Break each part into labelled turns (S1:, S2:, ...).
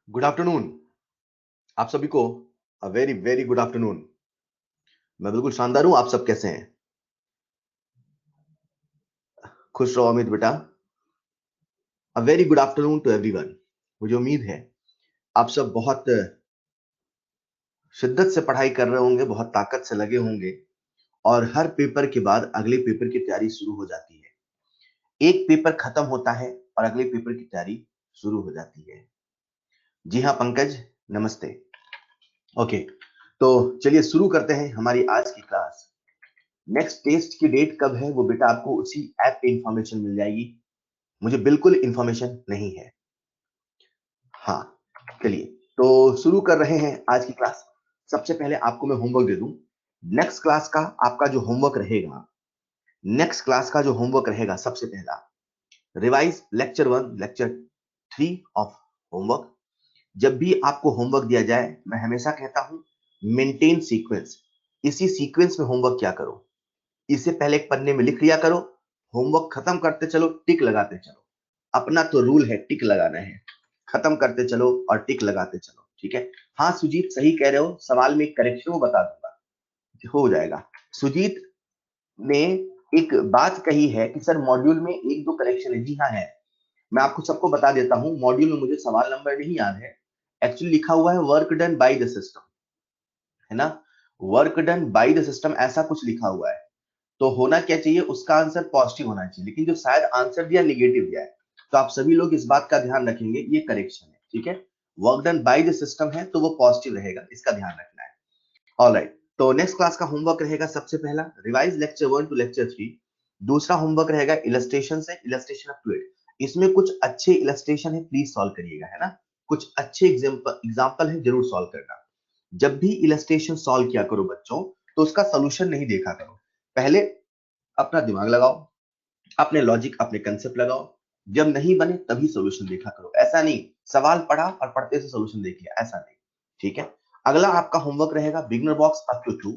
S1: Good afternoon आप सभी को। A very very good afternoon. मैं बिल्कुल शानदार हूं। आप सब कैसे हैं? खुश रहो अमित बेटा। A very good afternoon to everyone. मुझे उम्मीद है आप सब बहुत शिद्दत से पढ़ाई कर रहे होंगे, बहुत ताकत से लगे होंगे और हर पेपर के बाद अगले पेपर की तैयारी शुरू हो जाती है। एक पेपर खत्म होता है और अगले पेपर की तैयारी शुरू हो जाती है। जी हाँ पंकज, नमस्ते। ओके, तो चलिए शुरू करते हैं हमारी आज की क्लास। नेक्स्ट टेस्ट की डेट कब है वो बेटा आपको उसी ऐप पे इंफॉर्मेशन मिल जाएगी। मुझे बिल्कुल इंफॉर्मेशन नहीं है। हाँ, चलिए तो शुरू कर रहे हैं आज की क्लास। सबसे पहले आपको मैं होमवर्क दे दूं। नेक्स्ट क्लास का आपका जो होमवर्क रहेगा, नेक्स्ट क्लास का जो होमवर्क रहेगा, सबसे पहला revise lecture 1 lecture 3 of homework. जब भी आपको होमवर्क दिया जाए मैं हमेशा कहता हूं मेंटेन सीक्वेंस। इसी सीक्वेंस में होमवर्क क्या करो, इससे पहले एक पन्ने में लिख लिया करो, होमवर्क खत्म करते चलो टिक लगाते चलो। अपना तो रूल है, टिक लगाना है। खत्म करते चलो और टिक लगाते चलो, ठीक है। हाँ सुजीत, सही कह रहे हो। सवाल में करेक्शन वो बता दूंगा, हो जाएगा। सुजीत ने एक बात कही है कि सर मॉड्यूल में एक दो करेक्शन है। जी हाँ है। मैं आपको सबको बता देता हूँ, मॉड्यूल में मुझे सवाल नंबर नहीं याद है। एक्चुअली लिखा हुआ है work done by the system, है ना। Work done by the system ऐसा कुछ लिखा हुआ है। तो होना क्या चाहिए, उसका आंसर पॉजिटिव होना चाहिए, लेकिन जो शायद आंसर दिया निगेटिव दिया है। तो आप सभी लोग इस बात का ध्यान रखेंगे, ये करेक्शन है, ठीक है। Work done by the system है तो वो पॉजिटिव रहेगा, इसका ध्यान रखना है। ऑलराइट, तो नेक्स्ट क्लास का होमवर्क रहेगा सबसे पहला रिवाइज लेक्चर 1 टू लेक्चर 3। दूसरा होमवर्क रहेगा इलस्ट्रेशन से इलस्ट्रेशन अप टू इट। इसमें कुछ अच्छे इलस्ट्रेशन है, प्लीज सॉल्व करिएगा, है ना। कुछ अच्छे एग्जाम्पल है, जरूर सॉल्व करना। जब भी इलस्ट्रेशन सॉल्व किया करो बच्चों, तो उसका सोल्यूशन नहीं देखा करो। पहले अपना दिमाग लगाओ, अपने लॉजिक अपने कंसेप्ट लगाओ। जब नहीं बने तभी सॉल्यूशन देखा करो। ऐसा नहीं सवाल पढ़ा और पढ़ते से सॉल्यूशन देख लिया, ऐसा नहीं, ठीक है। अगला आपका होमवर्क रहेगा beginner box up to 2।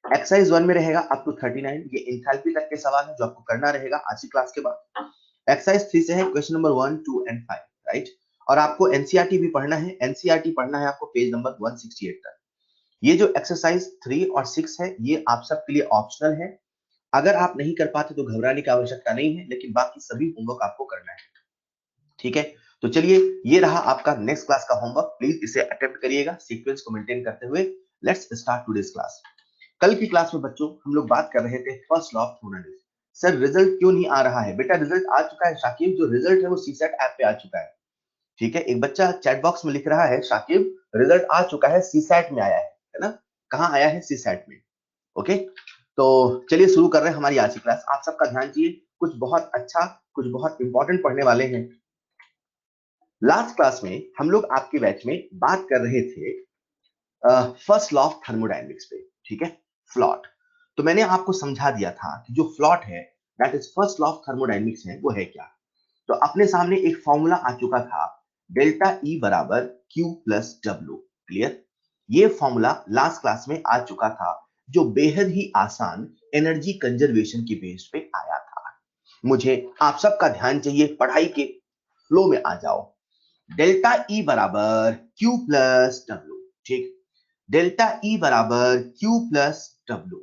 S1: Exercise 1 में रहेगा अप टू 39। ये इंथैल्पी तक के सवाल है जो आपको करना रहेगा आज की क्लास के बाद। एक्सरसाइज 3 से है क्वेश्चन नंबर 1 2 एंड 5, राइट। और आपको एनसीईआरटी भी पढ़ना है। एनसीईआरटी पढ़ना है आपको पेज नंबर 168 तक। ये जो एक्सरसाइज 3 और 6 है ये आप सबके लिए ऑप्शनल है। अगर आप नहीं कर पाते तो घबराने की आवश्यकता नहीं है, लेकिन बाकी सभी होमवर्क आपको करना है, ठीक है। तो चलिए, ये रहा आपका नेक्स्ट क्लास का होमवर्क। प्लीज इसे अटेम्प्ट करिएगा सीक्वेंस को मेंटेन करते हुए। Let's start today's class. कल की क्लास में बच्चों हम लोग बात कर रहे थे first law of thermodynamics. Sir result क्यों नहीं आ रहा है? बेटा रिजल्ट आ चुका है शाकिब, जो रिजल्ट है वो सीसेट ऐप पे आ चुका है, ठीक है। एक बच्चा चैट बॉक्स में लिख रहा है शाकिब रिजल्ट आ चुका है, सीसैट में आया है ना। कहाँ आया है? सीसैट में। ओके, तो चलिए शुरू कर रहे हैं हमारी आज की क्लास। आप सबका ध्यान चाहिए, कुछ बहुत अच्छा, कुछ बहुत इंपॉर्टेंट पढ़ने वाले हैं। लास्ट क्लास में हम लोग आपके बैच में बात कर रहे थे फर्स्ट लॉ ऑफ थर्मोडायनेमिक्स पे, ठीक है। फ्लॉट। तो मैंने आपको समझा दिया था कि जो फ्लॉट है that is first law of thermodynamics है, वो है क्या। तो अपने सामने एक फॉर्मूला आ चुका था, डेल्टा ई बराबर क्यू प्लस डब्ल्यू। क्लियर? ये फॉर्मूला लास्ट क्लास में आ चुका था, जो बेहद ही आसान एनर्जी कंजर्वेशन की बेस पे आया था। मुझे आप सबका ध्यान चाहिए, पढ़ाई के फ्लो में आ जाओ। डेल्टा ई बराबर क्यू प्लस डब्ल्यू, ठीक। डेल्टा ई बराबर क्यू प्लस डब्ल्यू,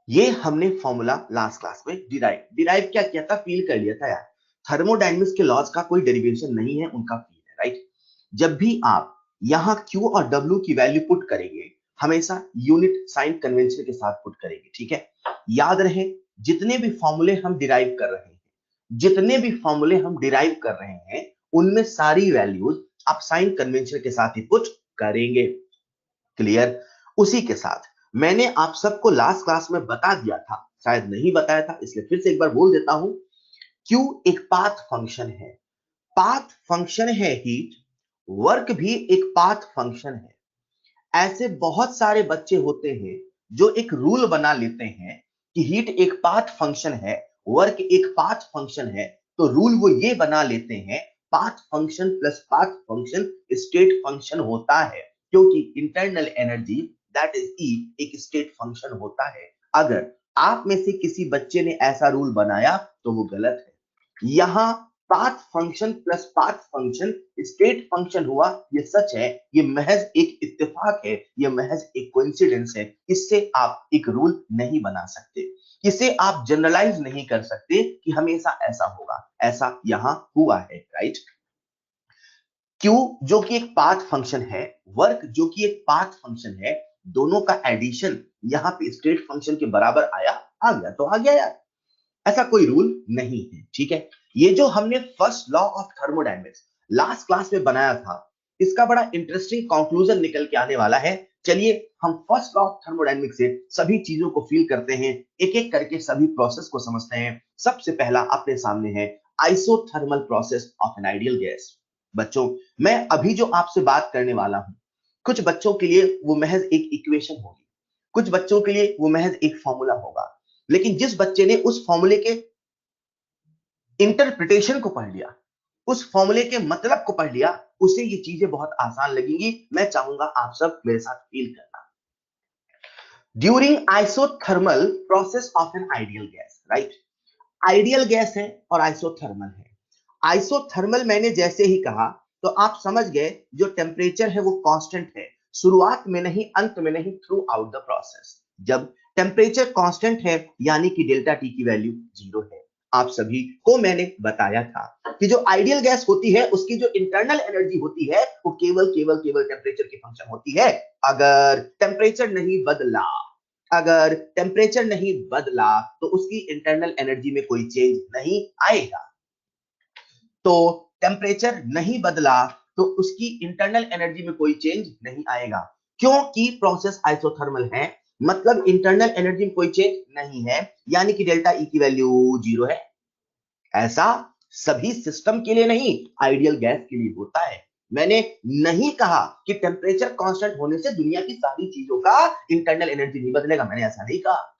S1: ये हमने फॉर्मूला लास्ट क्लास में डिराइव क्या किया था, फील कर लिया था यार। थर्मोडायनेमिक्स के लॉज का कोई डेरिवेशन नहीं है, उनका फील है, राइट। जब भी आप यहां Q और W की वैल्यू पुट करेंगे, हमेशा यूनिट साइन कन्वेंशन के साथ पुट करेंगे, ठीक है। याद रहे, जितने भी फॉर्मूले हम डिराइव कर रहे हैं, जितने भी फॉर्मूले हम डिराइव कर रहे हैं, उनमें सारी वैल्यूज आप साइन कन्वेंशन के साथ ही पुट करेंगे। क्लियर? उसी के साथ मैंने आप सबको लास्ट क्लास में बता दिया था, शायद नहीं बताया था इसलिए फिर से एक बार बोल देता हूं। Q एक पाथ फंक्शन है। पाथ फंक्शन है हीट, वर्क भी एक पाथ फंक्शन है। ऐसे बहुत सारे बच्चे होते हैं जो एक रूल बना लेते हैं कि हीट एक पाथ फंक्शन है, वर्क एक पाथ फंक्शन है। तो रूल वो ये बना लेते हैं, path function plus path function state function होता है, क्योंकि इंटरनल एनर्जी दैट इज ई एक स्टेट फंक्शन होता है। अगर आप में से किसी बच्चे ने ऐसा रूल बनाया तो वो गलत है। यहां path function plus path function state function हुआ, ये सच है, ये महज एक इत्तेफाक है, ये महज एक कोइंसिडेंस है। इससे आप एक रूल नहीं बना सकते, इसे आप जनरलाइज नहीं कर सकते कि हमेशा ऐसा होगा। ऐसा यहां हुआ है, राइट। क्यू जो कि एक पाथ फंक्शन है, वर्क जो कि एक पाथ फंक्शन है, दोनों का एडिशन यहां पे स्टेट फंक्शन के बराबर आया, आ गया तो आ गया यार, ऐसा कोई रूल नहीं है, ठीक है। ये जो हमने first law of thermodynamics last class में बनाया था, इसका बड़ा इंटरेस्टिंग कंक्लूजन निकल के आने वाला है। चलिए हम फर्स्ट लॉ ऑफ थर्मोडायनेमिक्स से सभी चीजों को फील करते हैं, एक एक करके सभी प्रोसेस को समझते हैं। सबसे पहला अपने सामने है isothermal process of an ideal gas. बच्चों, मैं अभी जो आपसे बात करने वाला हूं, कुछ बच्चों के लिए वो महज एक इक्वेशन होगी, कुछ बच्चों के लिए वो महज एक फॉर्मूला होगा, लेकिन जिस बच्चे ने उस फॉर्मूले के इंटरप्रिटेशन को पढ़ लिया, उस फॉर्मूले के मतलब को पढ़ लिया, उसे ये चीजें बहुत आसान लगेंगी। मैं चाहूंगा आप सब मेरे साथ फील करना। During isothermal process of an ideal gas, right. Ideal gas है और आइसोथर्मल है। आइसोथर्मल मैंने जैसे ही कहा तो आप समझ गए, जो टेम्परेचर है वो कांस्टेंट है, शुरुआत में नहीं, अंत में नहीं, थ्रू आउट द प्रोसेस। जब टेम्परेचर कांस्टेंट है यानी कि डेल्टा टी की वैल्यू 0 है। आप सभी को मैंने बताया था कि जो आइडियल गैस होती है उसकी जो इंटरनल एनर्जी होती है वो केवल केवल केवल टेम्परेचर की फंक्शन होती है। अगर टेम्परेचर नहीं बदला, अगर टेम्परेचर नहीं बदला तो उसकी इंटरनल एनर्जी में कोई चेंज नहीं आएगा। तो टेम्परेचर नहीं बदला तो उसकी इंटरनल एनर्जी में कोई चेंज नहीं आएगा, क्योंकि प्रोसेस आइसोथर्मल है, मतलब इंटरनल एनर्जी में कोई चेंज नहीं है, यानी कि डेल्टा ई की वैल्यू 0 है। ऐसा सभी सिस्टम के लिए नहीं, आइडियल गैस के लिए होता है। मैंने नहीं कहा कि टेम्परेचर कांस्टेंट होने से दुनिया की सारी चीजों का इंटरनल एनर्जी नहीं बदलेगा, मैंने ऐसा नहीं कहा।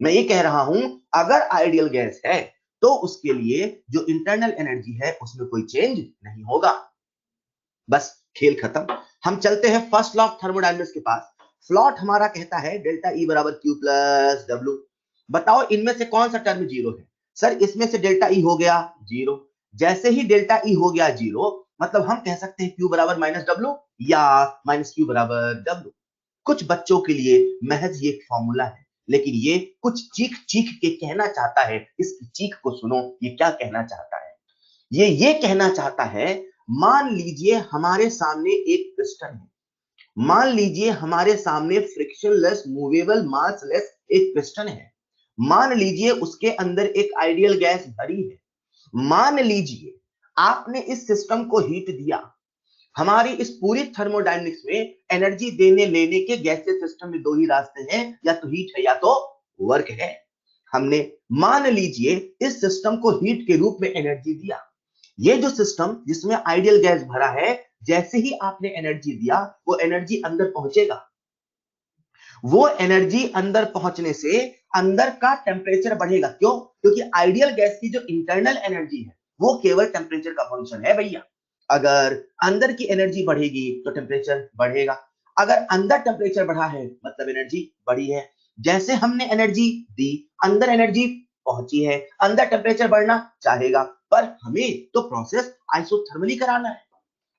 S1: मैं ये कह रहा हूं, अगर आइडियल गैस है तो उसके लिए जो इंटरनल एनर्जी है उसमें कोई चेंज नहीं होगा। बस खेल खत्म। हम चलते हैं फर्स्ट लॉ ऑफ थर्मोडायनेमिक्स के पास। फ्लॉट हमारा कहता है डेल्टा ई बराबर क्यू प्लस डब्ल्यू। बताओ इनमें से कौन सा टर्म 0 है? सर इसमें से डेल्टा ई हो गया 0। जैसे ही डेल्टा ई हो गया 0, मतलब हम कह सकते हैं क्यू बराबर माइनस डब्ल्यू या माइनस क्यू बराबर डब्ल्यू। कुछ बच्चों के लिए महज ये एक फॉर्मूला है, लेकिन ये कुछ चीख चीख के कहना चाहता है। इसकी चीख को सुनो, ये क्या कहना चाहता है। ये कहना चाहता है, मान लीजिए हमारे सामने एक पिस्टन है, मान लीजिए हमारे सामने फ्रिक्शनलेस मूवेबल मासलेस एक पिस्टन है, मान लीजिए उसके अंदर एक आइडियल गैस भरी है, मान लीजिए आपने इस सिस्टम को हीट दिया। हमारी इस पूरी थर्मोडायनेमिक्स में एनर्जी देने लेने के गैसीय सिस्टम में दो ही रास्ते हैं, या तो हीट है या तो वर्क है। हमने मान लीजिए इस सिस्टम को हीट के रूप में एनर्जी दिया। ये जो सिस्टम जिसमें आइडियल गैस भरा है, जैसे ही आपने एनर्जी दिया वो एनर्जी अंदर पहुंचेगा। वो एनर्जी अंदर पहुंचने से अंदर का टेम्परेचर बढ़ेगा। क्यों? क्योंकि आइडियल गैस की जो इंटरनल एनर्जी है वो केवल टेम्परेचर का फंक्शन है भैया। अगर अंदर की एनर्जी बढ़ेगी तो टेम्परेचर बढ़ेगा। अगर अंदर टेम्परेचर बढ़ा है मतलब एनर्जी बढ़ी है। जैसे हमने एनर्जी दी, अंदर एनर्जी पहुंची है, अंदर टेम्परेचर बढ़ना चाहेगा, पर हमें तो प्रोसेस आइसोथर्मली कराना है।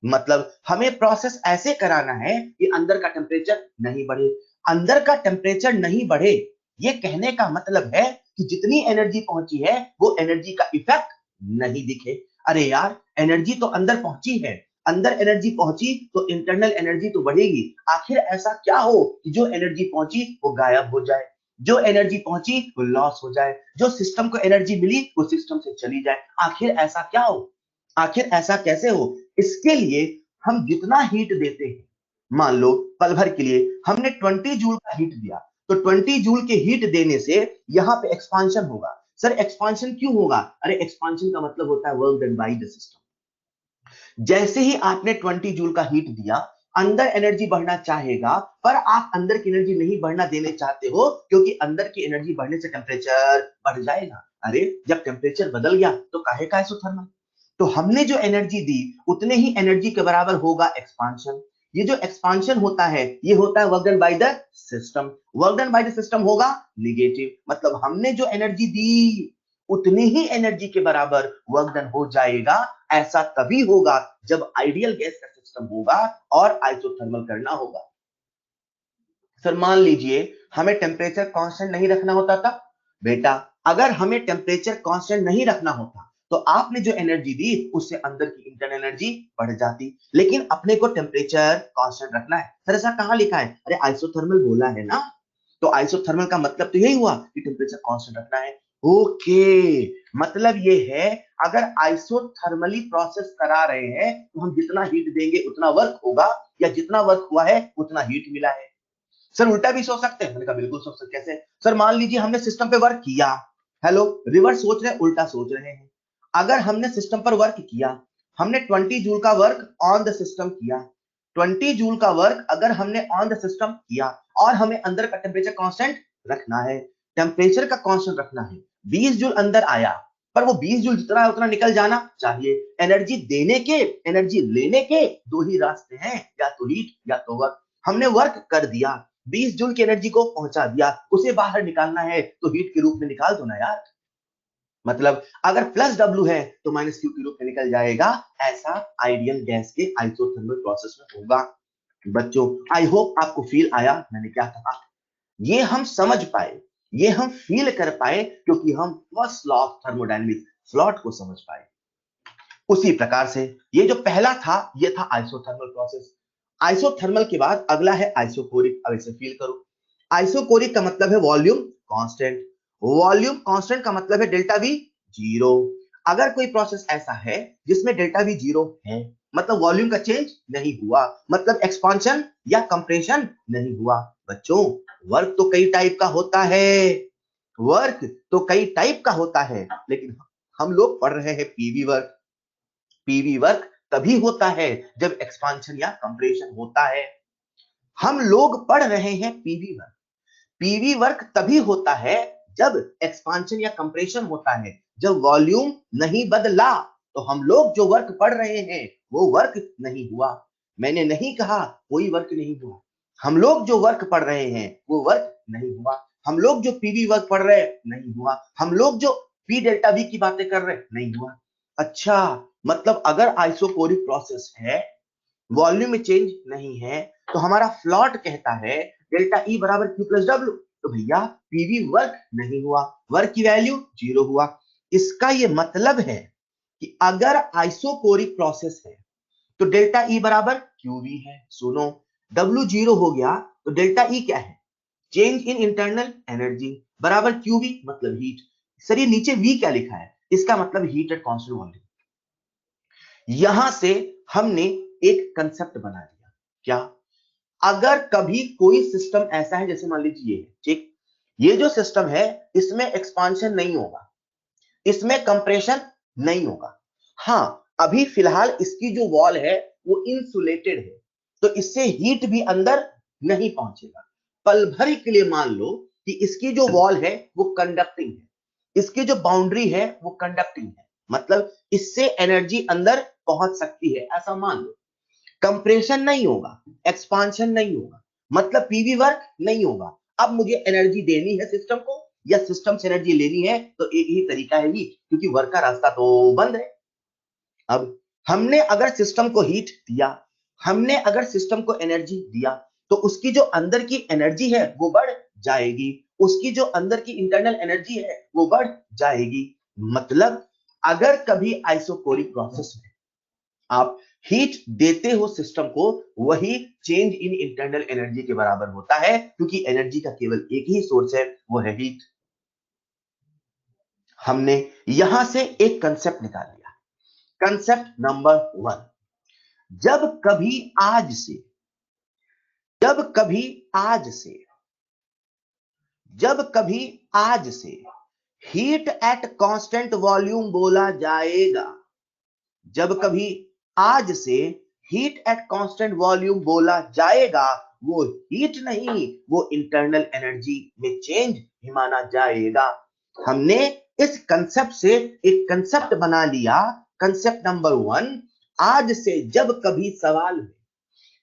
S1: मतलब हमें प्रोसेस ऐसे कराना है कि अंदर का टेम्परेचर नहीं बढ़े। अंदर का टेम्परेचर नहीं बढ़े, ये कहने का मतलब है कि जितनी एनर्जी पहुंची है वो एनर्जी का इफेक्ट नहीं दिखे। अरे यार, एनर्जी तो अंदर पहुंची है, अंदर एनर्जी पहुंची तो इंटरनल एनर्जी तो बढ़ेगी। आखिर ऐसा क्या हो कि जो एनर्जी पहुंची वो गायब हो जाए, जो एनर्जी पहुंची वो लॉस हो जाए, जो सिस्टम को एनर्जी मिली वो सिस्टम से चली जाए। आखिर ऐसा क्या हो, आखिर ऐसा कैसे हो? इसके लिए हम जितना हीट देते हैं, मान लो पल भर के लिए हमने 20 जूल का हीट दिया, तो 20 जूल के हीट देने से यहां पे एक्सपांशन होगा। सर एक्सपांशन क्यों होगा? अरे एक्सपांशन का मतलब होता है work done by the system. जैसे ही आपने 20 जूल का हीट दिया, अंदर एनर्जी बढ़ना चाहेगा, पर आप अंदर की एनर्जी नहीं बढ़ना देने चाहते हो, क्योंकि अंदर की एनर्जी बढ़ने से टेम्परेचर बढ़ जाएगा। अरे जब टेम्परेचर बदल गया तो काहे का आइसोथर्मल? तो हमने जो एनर्जी दी उतने ही एनर्जी के बराबर होगा एक्सपांशन। ये जो एक्सपांशन होता है ये होता है work done by the system. Work done by the system होगा निगेटिव, मतलब हमने जो एनर्जी दी उतनी ही एनर्जी के बराबर वर्क डन हो जाएगा। ऐसा तभी होगा जब आइडियल गैस का सिस्टम होगा और आइसोथर्मल करना होगा। सर मान लीजिए हमें टेम्परेचर कांस्टेंट नहीं रखना होता था। बेटा अगर हमें टेम्परेचर कांस्टेंट नहीं रखना होता तो आपने जो एनर्जी दी उससे अंदर की इंटरनल एनर्जी बढ़ जाती, लेकिन अपने को टेम्परेचर कांस्टेंट रखना है। सर ऐसा कहां लिखा है? अरे आइसोथर्मल बोला है ना, तो आइसोथर्मल का मतलब तो यही हुआ कि टेम्परेचर कांस्टेंट रखना है। ओके, मतलब ये है अगर आइसोथर्मली प्रोसेस करा रहे हैं तो हम जितना हीट देंगे उतना वर्क होगा, या जितना वर्क हुआ है उतना हीट मिला है। सर उल्टा भी सोच सकते हैं। मैंने कहा बिल्कुल सोच सकते। कैसे? सर मान लीजिए हमने सिस्टम पे वर्क किया। हेलो, रिवर्स सोच रहे हैं, उल्टा सोच रहे हैं। अगर हमने सिस्टम पर वर्क किया, हमने 20 जूल का वर्क ऑन द सिस्टम किया, 20 जूल का वर्क अगर हमने ऑन द सिस्टम किया और हमें अंदर का टेम्परेचर कांस्टेंट रखना है, टेम्परेचर का कांस्टेंट रखना है, 20 जूल अंदर आया, पर वो 20 जूल जितना है उतना निकल जाना चाहिए। एनर्जी देने के, एनर्जी लेने के दो ही रास्ते हैं, या तो हीट या तो वर्क। हमने वर्क कर दिया, 20 जूल की एनर्जी को पहुंचा दिया, उसे बाहर निकालना है तो हीट के रूप में निकाल दो ना यार। मतलब अगर प्लस डब्ल्यू है तो माइनस क्यू के रूप में निकल जाएगा। ऐसा आइडियल गैस के आइसोथर्मल प्रोसेस में होगा। बच्चों आई होप आपको फील आया मैंने क्या कहा, ये हम समझ पाए, ये हम फील कर पाए, क्योंकि हम फर्स्ट लॉ ऑफ थर्मोडायनेमिक्स फ्लॉट को समझ पाए। उसी प्रकार से ये जो पहला था ये था आइसोथर्मल प्रोसेस। आइसोथर्मल के बाद अगला है आइसोकोरिक। अब इसे फील करो। आइसोकोरिक का मतलब है वॉल्यूम कांस्टेंट। वॉल्यूम कांस्टेंट का मतलब है डेल्टा वी जीरो। अगर कोई प्रोसेस ऐसा है जिसमें डेल्टा वी जीरो है, मतलब वॉल्यूम का चेंज नहीं हुआ, मतलब एक्सपांशन या कंप्रेशन नहीं हुआ। बच्चों वर्क तो कई टाइप का होता है, वर्क तो कई टाइप का होता है, लेकिन हम लोग पढ़ रहे हैं पीवी वर्क। पीवी वर्क तभी होता है जब एक्सपांशन या कंप्रेशन होता है। हम लोग पढ़ रहे हैं पीवी वर्क। पीवी वर्क तभी होता है जब एक्सपांशन या कंप्रेशन होता है, जब वॉल्यूम नहीं बदला। तो हम लोग जो वर्क पढ़ रहे हैं वो वर्क नहीं हुआ। मैंने नहीं कहा कोई वर्क नहीं हुआ। हम लोग जो वर्क पढ़ रहे हैं वो वर्क नहीं हुआ। हम लोग जो पीवी वर्क पढ़ रहे हैं नहीं हुआ। हम लोग जो पी डेल्टा वी की बातें कर रहे हैं नहीं हुआ। अच्छा, मतलब अगर आइसोकोरिक प्रोसेस है, वॉल्यूम में चेंज नहीं है, तो हमारा फ्लॉट कहता है डेल्टा ई बराबर क्यू प्लस डब्ल्यू। तो भैया पीवी वर्क नहीं हुआ, वर्क की वैल्यू जीरो हुआ। इसका ये मतलब है कि अगर आइसोकोरिक प्रोसेस है तो डेल्टा ई बराबर क्यू वी है। सुनो, डब्ल्यू जीरो हो गया तो डेल्टा ई क्या है? चेंज इन इंटरनल एनर्जी बराबर क्यू वी मतलब हीट। सर ये नीचे वी क्या लिखा है? इसका मतलब हीट एट कांस्टेंट वॉल्यूम। यहां से हमने एक कंसेप्ट बना दिया। क्या? अगर कभी कोई सिस्टम ऐसा है, जैसे मान लीजिए ये, ठीक, ये जो सिस्टम है इसमें एक्सपांशन नहीं होगा, इसमें कंप्रेशन नहीं होगा। हां, अभी फिलहाल इसकी जो वॉल है वो इंसुलेटेड है, तो इससे हीट भी अंदर नहीं पहुंचेगा। पल भर के लिए मान लो कि इसकी जो वॉल है वो कंडक्टिंग है, इसकी जो बाउंड्री है वो कंडक्टिंग है, मतलब इससे एनर्जी अंदर पहुंच सकती है, ऐसा मान लो। कंप्रेशन नहीं होगा, एक्सपांशन नहीं होगा, मतलब पीवी वर्क नहीं होगा। अब मुझे एनर्जी देनी है सिस्टम को या सिस्टम से एनर्जी लेनी है, तो एक ही तरीका है हीट, क्योंकि वर्क का रास्ता तो बंद है। अब हमने अगर सिस्टम को हीट दिया, हमने अगर सिस्टम को एनर्जी दिया, तो उसकी जो अंदर की एनर्जी है वो बढ़ जाएगी, उसकी जो अंदर की इंटरनल एनर्जी है वो बढ़ जाएगी। मतलब अगर कभी आइसोकोरिक प्रोसेस में आप हीट देते हो सिस्टम को, वही चेंज इन इंटरनल एनर्जी के बराबर होता है, क्योंकि एनर्जी का केवल एक ही सोर्स है, वो है हीट। हमने यहां से एक कंसेप्ट निकाल लिया। कंसेप्ट नंबर 1, जब कभी आज से जब कभी आज से जब कभी आज से हीट एट कांस्टेंट वॉल्यूम बोला जाएगा, जब कभी आज से हीट एट कांस्टेंट वॉल्यूम बोला जाएगा, वो हीट नहीं, वो इंटरनल एनर्जी में चेंज ही माना जाएगा। हमने इस कंसेप्ट से एक कंसेप्ट बना लिया। कंसेप्ट नंबर 1, आज से जब कभी सवाल में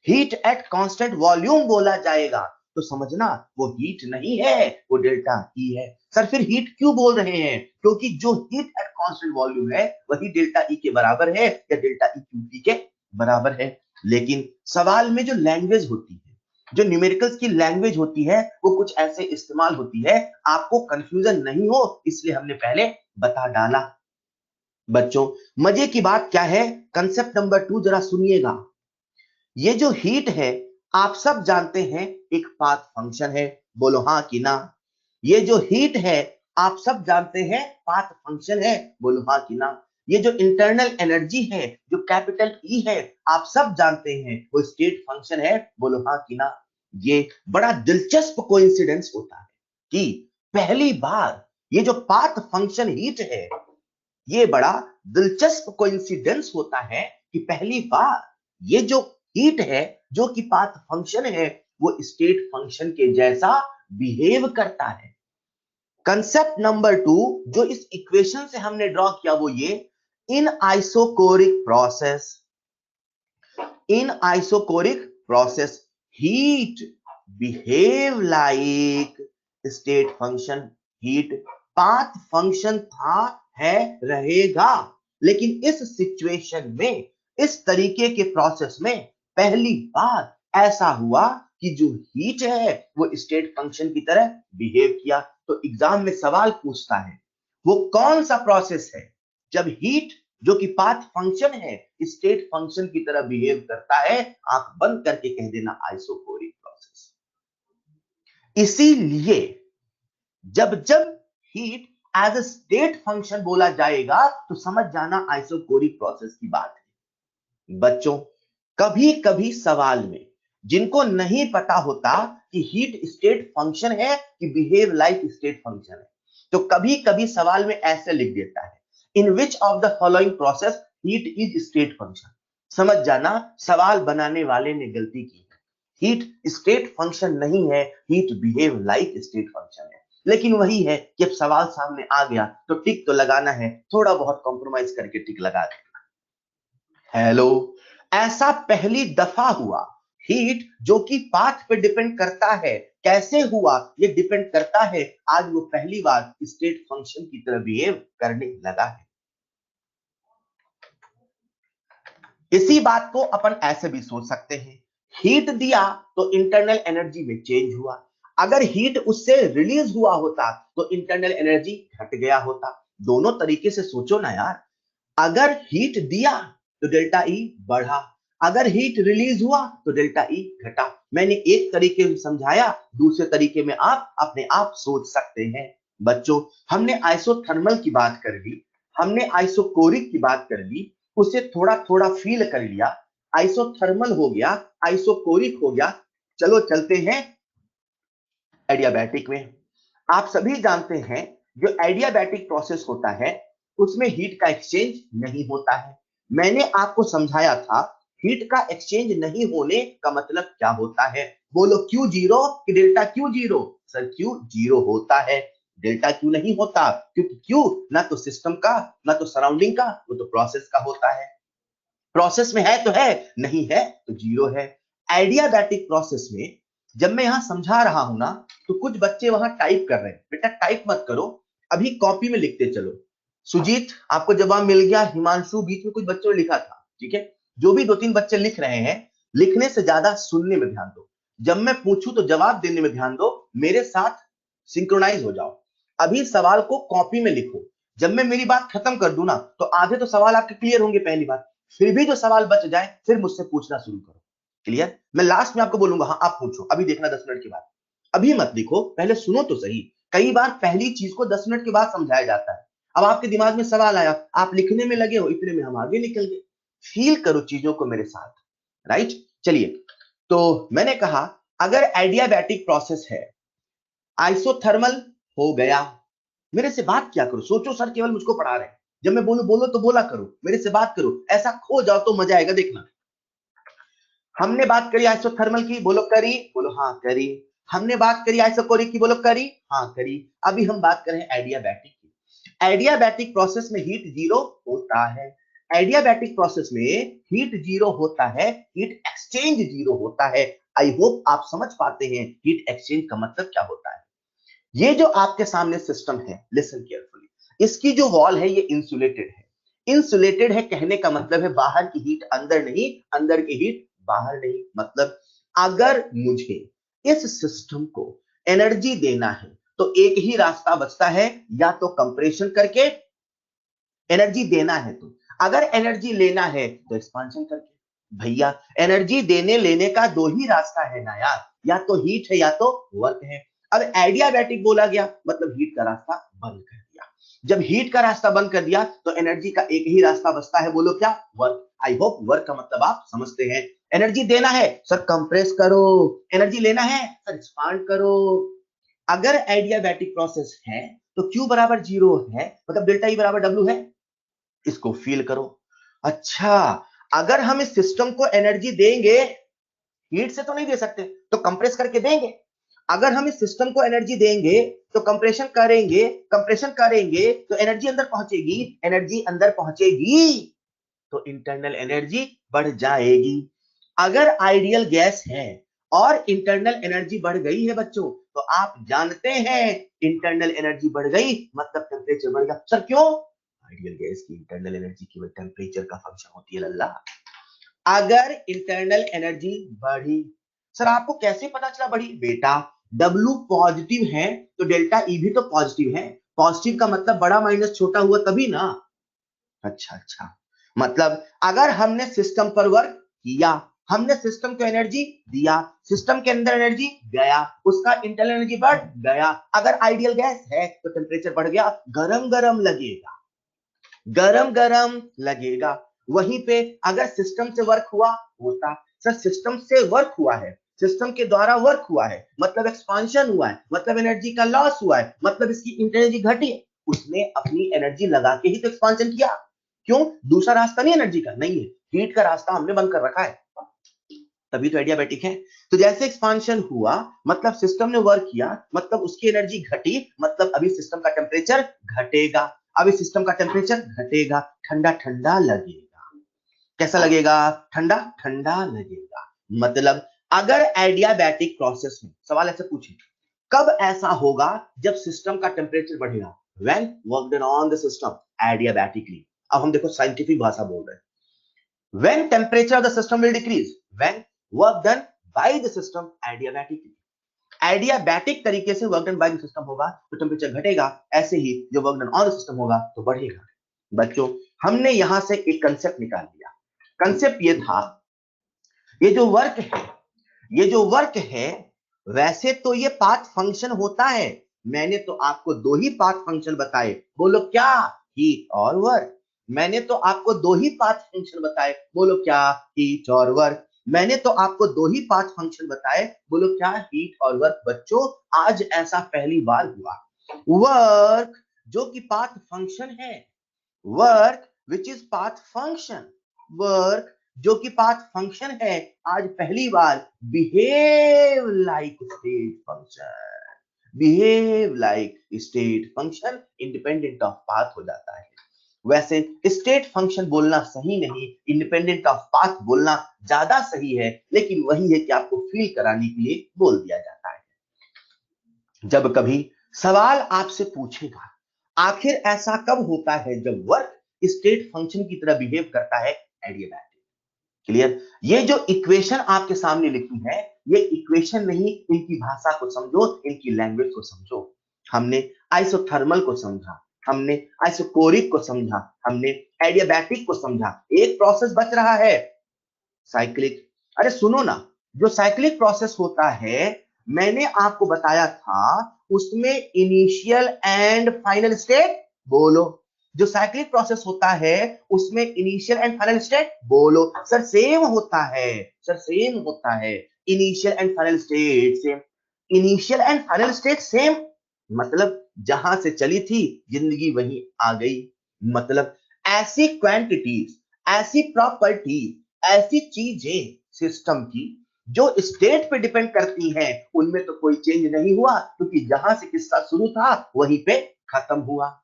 S1: हीट एट कांस्टेंट वॉल्यूम बोला जाएगा, तो समझना वो हीट नहीं है, वो डेल्टा ई है। सर फिर हीट क्यों बोल रहे हैं? क्योंकि जो हीट एट कांस्टेंट वॉल्यूम है वही डेल्टा ई के बराबर है या डेल्टा ई क्यूबी के बराबर है। लेकिन सवाल में जो लैंग्वेज होती है, जो न्यूमेरिकल्स की लैंग्वेज होती है, वो कुछ ऐसे इस्तेमाल होती है, आपको कंफ्यूजन नहीं हो इसलिए हमने पहले बता डाला। बच्चों मजे की बात क्या है, कंसेप्ट नंबर 2 जरा सुनिएगा। ये जो हीट है आप सब जानते हैं एक पाथ फंक्शन है, बोलो हाँ कि ना। ये जो हीट है आप सब जानते हैं पाथ फंक्शन है, बोलो हाँ कि ना। ये जो इंटरनल एनर्जी है जो कैपिटल ई है आप सब जानते हैं वो स्टेट फंक्शन है, बोलो हाँ कि ना। ये बड़ा दिलचस्प कोइंसिडेंस होता है कि पहली बार ये जो पाथ फंक्शन हीट है, ये बड़ा दिलचस्प कोइंसिडेंस होता है कि पहली बार ये जो हीट है जो कि पाथ फंक्शन है वो स्टेट फंक्शन के जैसा बिहेव करता है। कंसेप्ट नंबर 2 जो इस इक्वेशन से हमने ड्रॉ किया वो ये, in isochoric process heat behave like state function. Heat path function था, है, रहेगा, लेकिन इस सिचुएशन में, इस तरीके के प्रोसेस में पहली बार ऐसा हुआ कि जो हीट है वो स्टेट फंक्शन की तरह बिहेव किया। तो एग्जाम में सवाल पूछता है वो कौन सा प्रोसेस है जब हीट जो कि पाथ फंक्शन है स्टेट फंक्शन की तरह बिहेव करता है। आंख बंद करके कह देना आइसोकोरिक प्रोसेस। इसीलिए जब जब heat as a state function बोला जाएगा तो समझ जाना आइसोकोरिक प्रोसेस की बात है। बच्चों कभी कभी सवाल में जिनको नहीं पता होता कि हीट स्टेट फंक्शन है कि बिहेव लाइक स्टेट फंक्शन है, तो कभी कभी सवाल में ऐसे लिख देता है in which of the following process heat is state function. समझ जाना सवाल बनाने वाले ने गलती की है। हीट स्टेट फंक्शन नहीं है, heat behave like state function है। लेकिन वही है कि अब सवाल सामने आ गया तो टिक तो लगाना है, थोड़ा बहुत कॉम्प्रोमाइज करके टिक लगा देना। हेलो, ऐसा पहली दफा हुआ हीट जो कि पाथ पे डिपेंड करता है, कैसे हुआ ये डिपेंड करता है, आज वो पहली बार स्टेट फंक्शन की तरह बिहेव करने लगा है। इसी बात को अपन ऐसे भी सोच सकते हैं, हीट दिया तो इंटरनल एनर्जी में चेंज हुआ, अगर हीट उससे रिलीज हुआ होता तो इंटरनल एनर्जी घट गया होता। दोनों तरीके से सोचो ना यार, अगर हीट दिया तो डेल्टा ई बढ़ा, अगर हीट रिलीज हुआ तो डेल्टा ई घटा। मैंने एक तरीके से समझाया, दूसरे तरीके में आप अपने आप सोच सकते हैं। बच्चों हमने आइसोथर्मल की बात कर ली, हमने आइसोकोरिक की बात कर ली, उसे थोड़ा थोड़ा फील कर लिया, आइसोथर्मल हो गया, आइसोकोरिक हो गया। चलो चलते हैं एडियाबैटिक में। आप सभी जानते हैं जो एडियाबैटिक प्रोसेस होता है उसमें हीट का एक्सचेंज नहीं होता है। मैंने आपको समझाया था हीट का एक्सचेंज नहीं होने का मतलब क्या होता है, बोलो क्यू जीरो कि delta Q zero. Sir Q zero होता है, डेल्टा क्यू नहीं होता, क्योंकि क्यू ना तो सिस्टम का ना तो सराउंडिंग का, वो तो प्रोसेस का होता है। प्रोसेस में है तो है, नहीं है तो जीरो है। एडियाबैटिक प्रोसेस में जब मैं यहां समझा रहा हूं ना तो कुछ बच्चे वहां टाइप कर रहे हैं, बेटा टाइप मत करो, अभी कॉपी में लिखते चलो। सुजीत आपको जवाब मिल गया, हिमांशु बीच में कुछ बच्चों ने लिखा था, ठीक है। जो भी 2-3 बच्चे लिख रहे हैं, लिखने से ज्यादा सुनने में ध्यान दो, जब मैं पूछूं तो जवाब देने में ध्यान दो, मेरे साथ सिंक्रोनाइज हो जाओ। अभी सवाल को कॉपी में लिखो, जब मैं मेरी बात खत्म कर दूं ना तो आधे तो सवाल आपके क्लियर होंगे पहली बात, फिर भी जो सवाल बच जाए फिर मुझसे पूछना शुरू करो। क्लियर? मैं लास्ट में आपको बोलूंगा हाँ आप पूछो, अभी देखना 10 मिनट के बाद। अभी मत लिखो, पहले सुनो तो सही। कई बार पहली चीज को 10 मिनट के बाद समझाया जाता है। अब आपके दिमाग में सवाल आया, आप लिखने में लगे हो, इतने में हम आगे निकल गए। फील करो चीजों को मेरे साथ, राइट? चलिए, तो मैंने कहा अगर एडियाबैटिक प्रोसेस है, आइसोथर्मल हो गया, मेरे से बात क्या करो, सोचो सर केवल मुझको पढ़ा रहे हैं, जब मैं बोलूं बोलो तो बोला करो, मेरे से बात करो, ऐसा खो जाओ तो मजा आएगा, देखना। हमने बात करी आइसोथर्मल की, बोलो करी, बोलो हाँ करी। हमने बात करी आइसोकोरिक की, बोलो करी, हाँ करी। अभी हम बात करें एडियाबैटिक की। एडियाबैटिक प्रोसेस में हीट जीरो होता है, एडियाबैटिक प्रोसेस में हीट जीरो होता है, हीट एक्सचेंज जीरो होता है। आई होप आप समझ पाते हैं हीट एक्सचेंज का मतलब क्या होता है। ये जो आपके सामने सिस्टम है, लिसन केयरफुली, इसकी जो वॉल है ये इंसुलेटेड है। इंसुलेटेड है कहने का मतलब है बाहर की हीट अंदर नहीं, अंदर की हीट बाहर नहीं। मतलब अगर मुझे इस सिस्टम को एनर्जी देना है तो एक ही रास्ता बचता है, या तो कंप्रेशन करके एनर्जी देना है, तो अगर एनर्जी लेना है तो एक्सपांशन करके। भैया एनर्जी देने लेने का दो ही रास्ता है ना यार, या तो हीट है या तो वर्क है। अब एडियाबैटिक बोला गया मतलब हीट का रास्ता बंद कर दिया। जब हीट का रास्ता बंद कर दिया तो एनर्जी का एक ही रास्ता बचता है, बोलो क्या? वर्क। आई होप वर्क का मतलब आप समझते हैं। एनर्जी देना है सर कंप्रेस करो, एनर्जी लेना है सर एक्सपांड करो। अगर एडियाबैटिक प्रोसेस है तो Q बराबर जीरो है, मतलब डेल्टा E बराबर W है। इसको फील करो। अच्छा, अगर हम इस सिस्टम को एनर्जी देंगे, हीट से तो नहीं दे सकते, तो कंप्रेस करके देंगे। अगर हम इस सिस्टम को एनर्जी देंगे तो कंप्रेशन करेंगे, कंप्रेशन करेंगे तो एनर्जी अंदर पहुंचेगी, एनर्जी अंदर पहुंचेगी तो इंटरनल एनर्जी बढ़ जाएगी। अगर आइडियल गैस है और इंटरनल एनर्जी बढ़ गई है बच्चों, तो आप जानते हैं इंटरनल एनर्जी बढ़ गई मतलब टेम्परेचर बढ़ गया। सर क्यों? आइडियल गैस की इंटरनल एनर्जी केवल टेम्परेचर का फंक्शन होती है लल्ला। अगर इंटरनल एनर्जी बढ़ी, सर आपको कैसे पता चला बढ़ी? बेटा W पॉजिटिव है तो डेल्टा E भी तो पॉजिटिव है। पॉजिटिव का मतलब बड़ा माइनस छोटा हुआ तभी ना। अच्छा अच्छा, मतलब अगर हमने सिस्टम पर वर्क किया, हमने सिस्टम को एनर्जी दिया, सिस्टम के अंदर एनर्जी गया, उसका इंटरनल एनर्जी बढ़ गया। अगर आइडियल गैस है तो टेम्परेचर बढ़ गया, गरम गरम लगेगा, गरम गरम लगेगा। वहीं पे अगर सिस्टम से वर्क हुआ होता, सर सिस्टम से वर्क हुआ है, सिस्टम के द्वारा वर्क हुआ है मतलब एक्सपांशन हुआ है, मतलब एनर्जी का लॉस हुआ है, मतलब इसकी एनर्जी घटी है, उसने अपनी एनर्जी लगा के ही तो एक्सपांशन किया। क्यों? दूसरा रास्ता नहीं एनर्जी का, नहीं है, हीट का रास्ता हमने बंद कर रखा है, तभी तो एडियाबैटिक है। तो जैसे एक्सपांशन हुआ मतलब सिस्टम ने वर्क किया, मतलब उसकी एनर्जी घटी, मतलब अभी सिस्टम का टेम्परेचर घटेगा, अभी सिस्टम का टेम्परेचर घटेगा, ठंडा ठंडा लगेगा। कैसा लगेगा? ठंडा ठंडा लगेगा। मतलब अगर एडियाबैटिक प्रोसेस में सवाल ऐसे पूछे, कब ऐसा होगा जब सिस्टम का टेम्परेचर बढ़ेगा? When work done on the system adiabatically. अब हम देखो साइंटिफिक भाषा बोल रहे हैं। When temperature of the system will decrease, when work done by the system adiabatically. Adiabatic तरीके से work done by the system होगा तो टेम्परेचर घटेगा, ऐसे ही जो work done on the system होगा तो बढ़ेगा। बच्चों हमने यहां से एक कंसेप्ट निकाल लिया। कंसेप्ट ये था, ये जो वर्क है, ये जो वर्क है, वैसे तो ये पाथ फंक्शन होता है। मैंने तो आपको दो ही पाथ फंक्शन बताए, बोलो क्या? हीट और वर्क। मैंने तो आपको दो ही पाथ फंक्शन बताए, बोलो क्या? हीट और वर्क। मैंने तो आपको दो ही पाथ फंक्शन बताए, बोलो क्या? हीट और वर्क। बच्चों आज ऐसा पहली बार हुआ, वर्क जो कि पाथ फंक्शन है, work which is path function, work जो कि पाथ फंक्शन है, आज पहली बार behave like state function, behave like state function independent of path हो जाता है। वैसे स्टेट फंक्शन बोलना सही नहीं, इंडिपेंडेंट ऑफ पाथ बोलना ज्यादा सही है, लेकिन वही है कि आपको फील कराने के लिए बोल दिया जाता है। जब कभी सवाल आपसे पूछेगा आखिर ऐसा कब होता है जब वर्क स्टेट फंक्शन की तरह बिहेव करता है, एडियाबैटिक। क्लियर? ये जो इक्वेशन आपके सामने लिखी है, ये इक्वेशन नहीं, इनकी भाषा को समझो, इनकी लैंग्वेज को समझो। हमने आइसोथर्मल को समझा, हमने आइसोकोरिक को समझा, हमने एडियाबैटिक को समझा। एक प्रोसेस बच रहा है, साइक्लिक। अरे सुनो ना, जो साइक्लिक प्रोसेस होता है मैंने आपको बताया था, उसमें इनिशियल एंड फाइनल स्टेट बोलो। जो साइक्लिक प्रोसेस होता है उसमें इनिशियल एंड फाइनल स्टेट बोलो। सर सेम होता है, सर सेम होता है, initial and final state same. Initial and final state same मतलब जहां से चली थी जिंदगी वहीं आ गई। मतलब ऐसी क्वांटिटीज, ऐसी प्रॉपर्टी, ऐसी चीजें सिस्टम की जो स्टेट पे डिपेंड करती हैं, उनमें तो कोई चेंज नहीं हुआ, क्योंकि जहां से किस्सा शुरू था वहीं पे खत्म हुआ।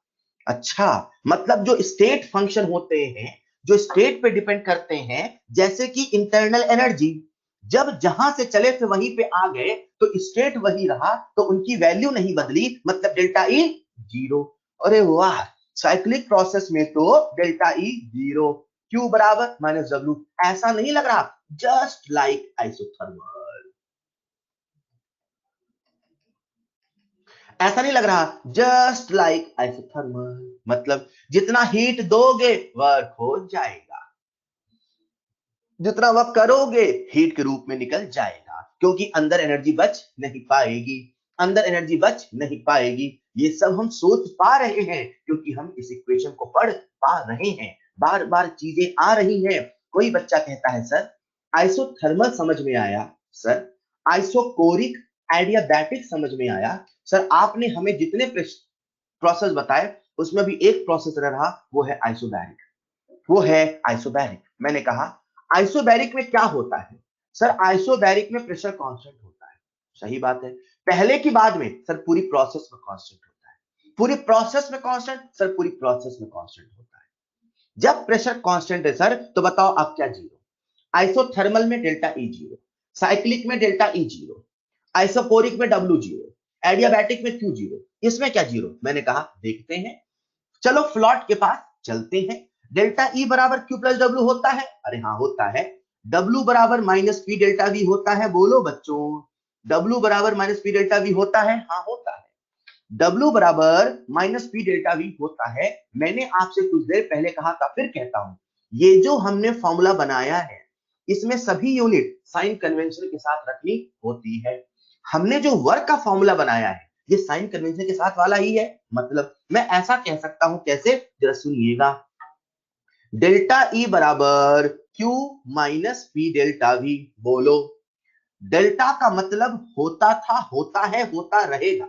S1: अच्छा, मतलब जो स्टेट फंक्शन होते हैं, जो स्टेट पे डिपेंड करते हैं, जैसे कि इंटरनल एनर्जी, जब जहां से चले थे वहीं पे आ गए तो स्टेट वही रहा, तो उनकी वैल्यू नहीं बदली, मतलब डेल्टा ई जीरो। अरे वाह, साइक्लिक प्रोसेस में तो डेल्टा ई जीरो, क्यू बराबर माइनस डब्ल्यू। ऐसा नहीं लग रहा, जस्ट लाइक आइसोथर्मल, ऐसा नहीं लग रहा, जस्ट लाइक आइसोथर्मल, मतलब जितना हीट दोगे वर्क हो जाएगा, जितना वर्क करोगे हीट के रूप में निकल जाएगा, क्योंकि अंदर एनर्जी बच नहीं पाएगी, अंदर एनर्जी बच नहीं पाएगी। ये सब हम सोच पा रहे हैं क्योंकि हम इस इक्वेशन को पढ़ पा रहे हैं, बार बार चीजें आ रही हैं। कोई बच्चा कहता है सर आइसोथर्मल समझ में आया, सर आइसोकोरिक एडियाबैटिक समझ में आया, सर आपने हमें जितने प्रोसेस बताए उसमें भी एक प्रोसेस रहा, वो है आइसोबैरिक, वो है आइसोबैरिक। मैंने कहा आइसोबैरिक में क्या होता है सर? आइसोबैरिक में प्रेशर कांस्टेंट होता है, सही बात है, पहले की बाद में सर पूरी प्रोसेस में कांस्टेंट होता है, पूरी प्रोसेस में कांस्टेंट, सर पूरी प्रोसेस में कांस्टेंट होता है। जब प्रेशर कांस्टेंट है सर तो बताओ आप क्या जीरो? आइसोथर्मल में डेल्टा ई जीरो, साइक्लिक में डेल्टा ई जीरो, आइसोकोरिक में डब्ल्यू जीरो, एडियाबैटिक में क्यू जीरो, इसमें क्या जीरो? मैंने कहा देखते हैं, चलो फ्लॉट के पास चलते हैं। डेल्टा ई बराबर क्यू प्लस डब्ल्यू होता है, अरे हाँ होता है। डब्ल्यू बराबर माइनस पी डेल्टा वी होता है, बोलो बच्चों, डब्ल्यू बराबर माइनस पी डेल्टा वी होता है, हाँ होता है। डब्ल्यू बराबर माइनस पी डेल्टा वी होता है। मैंने आपसे कुछ देर पहले कहा था, फिर कहता हूं, ये जो हमने फॉर्मूला बनाया है इसमें सभी यूनिट साइन कन्वेंशन के साथ रखनी होती है। हमने जो वर्क का फॉर्मूला बनाया है ये साइन कन्वेंशन के साथ वाला ही है, मतलब मैं ऐसा कह सकता हूं, कैसे, जरा सुनिएगा। डेल्टा ई बराबर Q minus P delta we, बोलो। डेल्टा का मतलब होता था, होता है, होता रहेगा।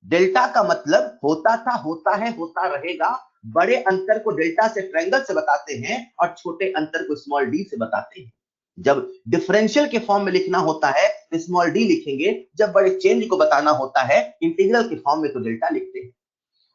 S1: डेल्टा का मतलब होता था, होता है, होता रहेगा। बड़े अंतर को डेल्टा से, ट्रायंगल से बताते हैं और छोटे अंतर को स्मॉल डी से बताते हैं। जब डिफरेंशियल के फॉर्म में लिखना होता है तो स्मॉल डी लिखेंगे, जब बड़े चेंज को बताना होता है इंटीग्रल के फॉर्म में तो डेल्टा लिखते हैं।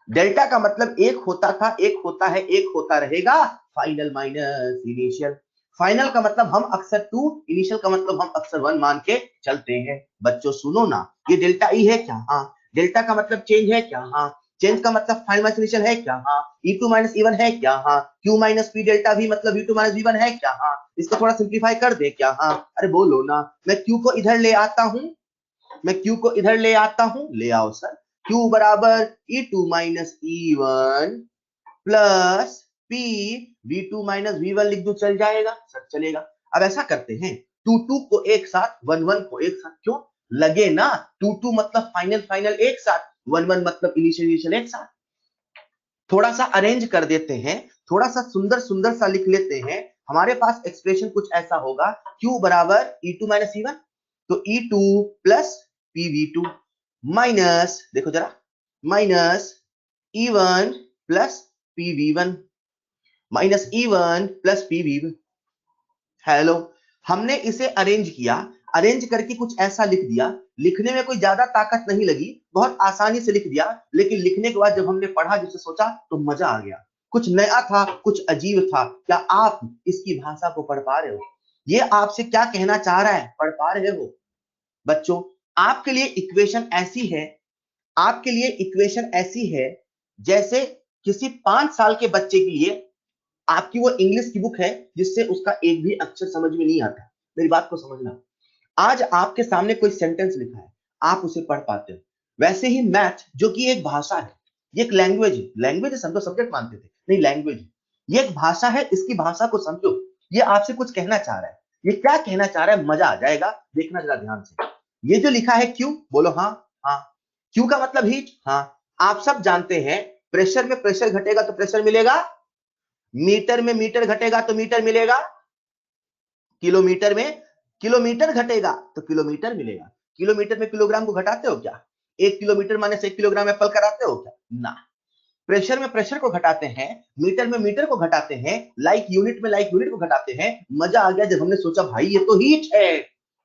S1: डेल्टा का मतलब एक होता था, एक होता है, एक होता रहेगा, फाइनल माइनस इनिशियल। फाइनल का मतलब हम अक्सर टू, इनिशियल का मतलब हम अक्सर वन मान के चलते हैं। बच्चों सुनो ना, ये डेल्टा ई है क्या? हाँ। डेल्टा का मतलब चेंज है क्या? हाँ। चेंज का मतलब फाइनल माइनस इनिशियल है क्या? हाँ। E2 माइनस E1 है क्या? हाँ। Q minus P delta V मतलब V2 माइनस V1 है क्या? हाँ। इसको थोड़ा सिंप्लीफाई कर दे क्या? हाँ। अरे बोलो ना, मैं Q को इधर ले आता हूं, मैं Q को इधर ले आता हूं, ले आओ सर। Q बराबर E2 minus E1 plus P V2 minus V1 लिख दो, चल जाएगा सर? चलेगा। अब ऐसा करते हैं, 2 को एक साथ, 1 को एक साथ, क्यों लगे ना, 2 मतलब फाइनल फाइनल एक साथ, 1 मतलब इनिशियल इनिशियल एक साथ। थोड़ा सा अरेंज कर देते हैं, थोड़ा सा सुंदर सुंदर सा लिख लेते हैं। हमारे पास एक्सप्रेशन कुछ ऐसा होगा, Q बराबर E2 माइनस E1, तो E2 प्लस PV2 माइनस, देखो जरा, minus E1 plus PV1, minus E1 plus PV1। Hello, हमने इसे अरेंज किया, अरेंज करके कुछ ऐसा लिख दिया। लिखने में कोई ज्यादा ताकत नहीं लगी, बहुत आसानी से लिख दिया, लेकिन लिखने के बाद जब हमने पढ़ा, जिसे सोचा, तो मजा आ गया। कुछ नया था, कुछ अजीब था। क्या आप इसकी भाषा को पढ़ पा रहे हो? ये आपसे क्या कहना चाह रहा है, पढ़ पा रहे हो बच्चों? आपके लिए इक्वेशन ऐसी है, आपके लिए इक्वेशन ऐसी है जैसे किसी 5 साल के बच्चे के लिए आपकी वो इंग्लिश की बुक है जिससे उसका एक भी अक्षर समझ में नहीं आता। मेरी बात को समझना, आज आपके सामने कोई सेंटेंस लिखा है, आप उसे पढ़ पाते हो। वैसे ही मैथ, जो कि एक भाषा है, ये एक लैंग्वेज है, लैंग्वेज समझो, सब्जेक्ट मानते थे, नहीं लैंग्वेज, ये एक भाषा है, इसकी भाषा को समझो। ये आपसे कुछ कहना चाह रहा है, ये क्या कहना चाह रहा है, मजा आ जाएगा, देखना जरा ध्यान से। ये जो लिखा है क्यू, बोलो हाँ। हाँ, क्यू का मतलब हीट, हाँ। आप सब जानते हैं, प्रेशर में प्रेशर घटेगा तो प्रेशर मिलेगा, मीटर में मीटर घटेगा तो मीटर मिलेगा, किलोमीटर में किलोमीटर घटेगा तो किलोमीटर मिलेगा। किलोमीटर में किलोग्राम को घटाते हो क्या? 1 किलोमीटर माने से 1 किलोग्राम एप्पल कराते हो क्या? ना। प्रेशर में प्रेशर को घटाते हैं, मीटर में मीटर को घटाते हैं, लाइक यूनिट में लाइक यूनिट को घटाते हैं। मजा आ गया जब हमने सोचा भाई ये तो हीट है,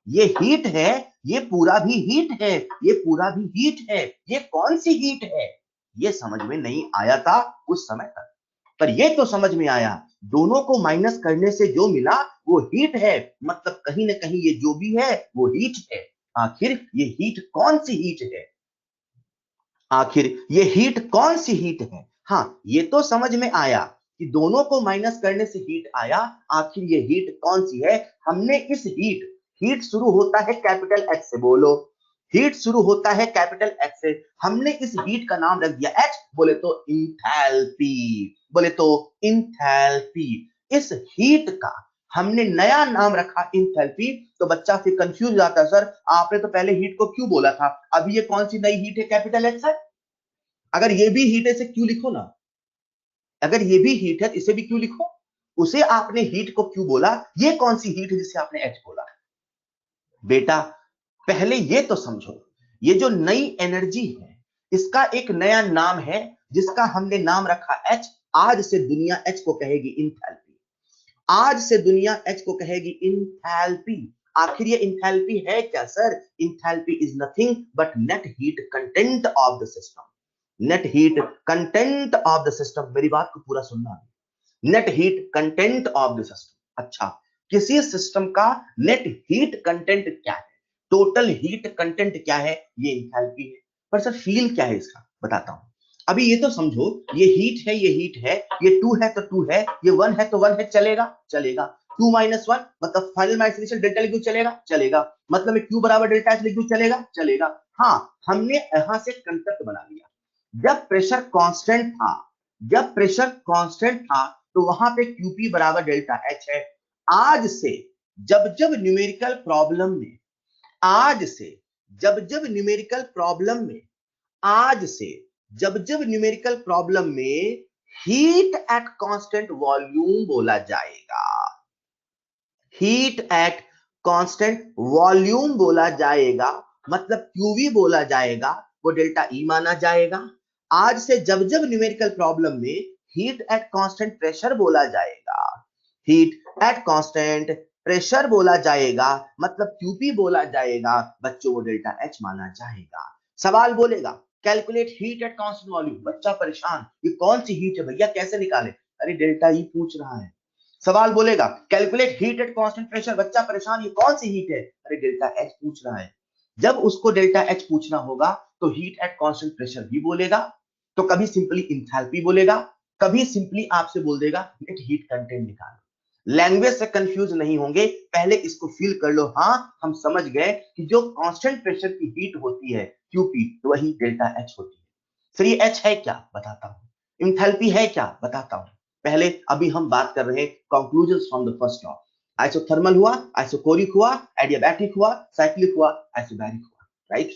S1: ये हीट है, ये पूरा भी हीट है, ये पूरा भी हीट है, ये कौन सी हीट है, ये समझ में नहीं आया था उस समय तक। पर ये तो समझ में आया दोनों को माइनस करने से जो मिला वो हीट है, मतलब कहीं ना कहीं ये जो भी है वो हीट है। आखिर ये हीट कौन सी हीट है? आखिर ये हीट कौन सी हीट है? हाँ, ये तो समझ में आया कि दोनों को माइनस करने से हीट आया। आखिर ये हीट कौन सी है? हमने इस हीट शुरू होता है कैपिटल एच से, बोलो हीट शुरू होता है कैपिटल एच से। हमने इस हीट का नाम रख दिया एच, बोले तो इंथैल्पी, बोले तो इंथैल्पी। इस हीट का हमने नया नाम रखा इंथैल्पी। तो बच्चा फिर कंफ्यूज हो जाता है, सर आपने तो पहले हीट को क्यों बोला था, अभी ये कौन सी नई हीट है कैपिटल एच से? अगर ये भी हीट है इसे क्यों लिखो ना, अगर ये भी हीट है इसे भी क्यों लिखो। उसे आपने हीट को क्यों बोला, ये कौन सी हीट है जिसे आपने एच बोला? बेटा पहले ये तो समझो, ये जो नई एनर्जी है इसका एक नया नाम है जिसका हमने नाम रखा एच। आज से दुनिया एच को कहेगी इंथैल्पी, आज से दुनिया एच को कहेगी इंथैल्पी। आखिर ये इंथैल्पी है क्या sir? Enthalpy is nothing but net heat content of the system. Net heat content of the system, मेरी बात को पूरा सुनना। Net heat content of the system. अच्छा, किसी सिस्टम का नेट हीट कंटेंट क्या है, टोटल हीट कंटेंट क्या है, ये इंथैल्पी है। पर सर फील क्या है इसका, बताता हूं। अभी ये तो समझो, ये हीट है, ये हीट है, ये 2 है तो 2 है, ये 1 है तो 1 है, चलेगा चलेगा। 2 माइनस 1 मतलब फाइनल माइनस इनिशियल डेल्टा लिख दो, चलेगा चलेगा। मतलब क्यू बराबर डेल्टा एच लिख दो, चलेगा चलेगा। हाँ, हमने यहां से कंसेप्ट बना लिया। जब प्रेशर कांस्टेंट था, जब प्रेशर कांस्टेंट था तो वहां पे क्यूपी बराबर डेल्टा एच है। आज से जब जब न्यूमेरिकल प्रॉब्लम में, आज से जब जब न्यूमेरिकल प्रॉब्लम में, आज से जब जब न्यूमेरिकल प्रॉब्लम में हीट एट कांस्टेंट वॉल्यूम बोला जाएगा, हीट एट कांस्टेंट वॉल्यूम बोला जाएगा, मतलब क्यूवी बोला जाएगा, वो डेल्टा ई माना जाएगा। आज से जब जब न्यूमेरिकल प्रॉब्लम में हीट एट कांस्टेंट प्रेशर बोला जाएगा, हीट एट कांस्टेंट प्रेशर बोला जाएगा, मतलब क्यूपी बोला जाएगा, बच्चों वो डेल्टा एच माना जाएगा। सवाल बोलेगा calculate heat at constant volume, बच्चा परेशान, ये कौन सी हीट है भैया, कैसे निकाले? अरे डेल्टा ई पूछ रहा है। सवाल बोलेगा calculate heat at constant pressure, बच्चा परेशान, ये कौन सी हीट है? अरे डेल्टा एच पूछ रहा है। जब उसको डेल्टा एच पूछना होगा तो हीट एट कांस्टेंट प्रेशर भी बोलेगा, तो कभी सिंपली इंथैल्पी बोलेगा, कभी सिंपली आपसे बोल देगा नेट हीट कंटेंट निकालो। लैंग्वेज से कंफ्यूज नहीं होंगे, पहले इसको फील कर लो। हाँ, हम समझ गए कि जो कांस्टेंट प्रेशर की हीट होती है क्यूपी, वही डेल्टा एच होती है। फिर ये एच है क्या, बताता हूं। इंथैल्पी है क्या, बताता हूं। पहले अभी हम बात कर रहे हैं conclusion from the first law. Isothermal हुआ, आइसोकोरिक हुआ, एडियाबैटिक हुआ, साइक्लिक हुआ, आइसोबैरिक हुआ, राइट।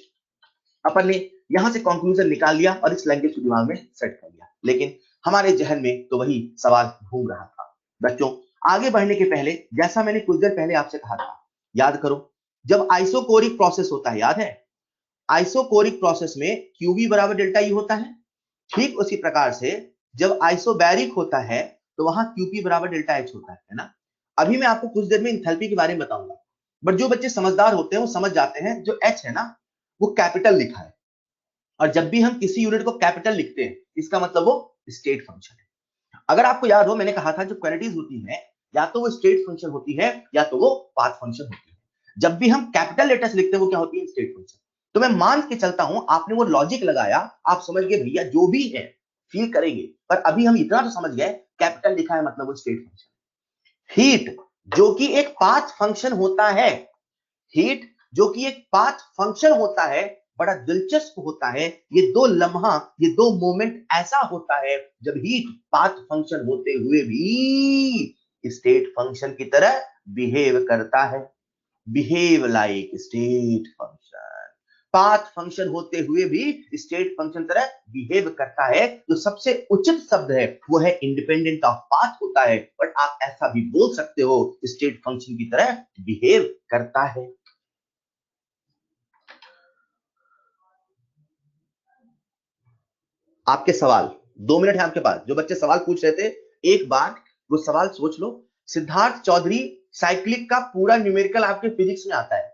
S1: अपन ने यहां से कंक्लूजन निकाल लिया और इस लैंग्वेज को दिमाग में सेट कर लिया, लेकिन हमारे जहन में तो वही सवाल घूम रहा था। बच्चों आगे बढ़ने के पहले, जैसा मैंने कुछ देर पहले आपसे कहा था, याद करो, जब आइसोकोरिक प्रोसेस होता है, याद है, आइसोकोरिक प्रोसेस में क्यूवी बराबर डेल्टा ई होता है। ठीक उसी प्रकार से जब आइसोबैरिक होता है तो वहां क्यूपी बराबर डेल्टा एच होता है ना। अभी मैं आपको कुछ देर में इंथैल्पी के बारे में बताऊंगा, बट जो बच्चे समझदार होते हैं वो समझ जाते हैं जो एच है ना वो कैपिटल लिखा है, और जब भी हम किसी यूनिट को कैपिटल लिखते हैं इसका मतलब वो स्टेट फंक्शन है। अगर आपको याद हो, मैंने कहा था जो क्वांटिटीज होती है या तो वो स्टेट फंक्शन होती है या तो वो पाथ फंक्शन होती है। जब भी हम कैपिटल लेटर्स लिखते हैं वो क्या होती है, स्टेट फंक्शन। तो मैं मान के चलता हूं आपने वो लॉजिक लगाया, आप समझ गए भैया जो भी है फील करेंगे। पर अभी हम इतना तो समझ गए कैपिटल लिखा है मतलब वो स्टेट फंक्शन। हीट जो कि एक पाथ फंक्शन होता है, हीट जो कि एक पाथ फंक्शन होता है, बड़ा दिलचस्प होता है। ये दो लम्हा, ये दो मोमेंट ऐसा होता है जब हीट पाथ फंक्शन होते हुए भी स्टेट फंक्शन की तरह बिहेव करता है। Behave like state function, path function होते हुए भी स्टेट फंक्शन तरह बिहेव करता है। जो सबसे उचित शब्द है वो है इंडिपेंडेंट ऑफ पाथ होता है, बट आप ऐसा भी बोल सकते हो स्टेट फंक्शन की तरह बिहेव करता है। आपके सवाल, 2 मिनट है आपके पास, जो बच्चे सवाल पूछ रहे थे एक बार वो सवाल सोच लो। सिद्धार्थ चौधरी, साइक्लिक का पूरा न्यूमेरिकल आपके फिजिक्स में आता है।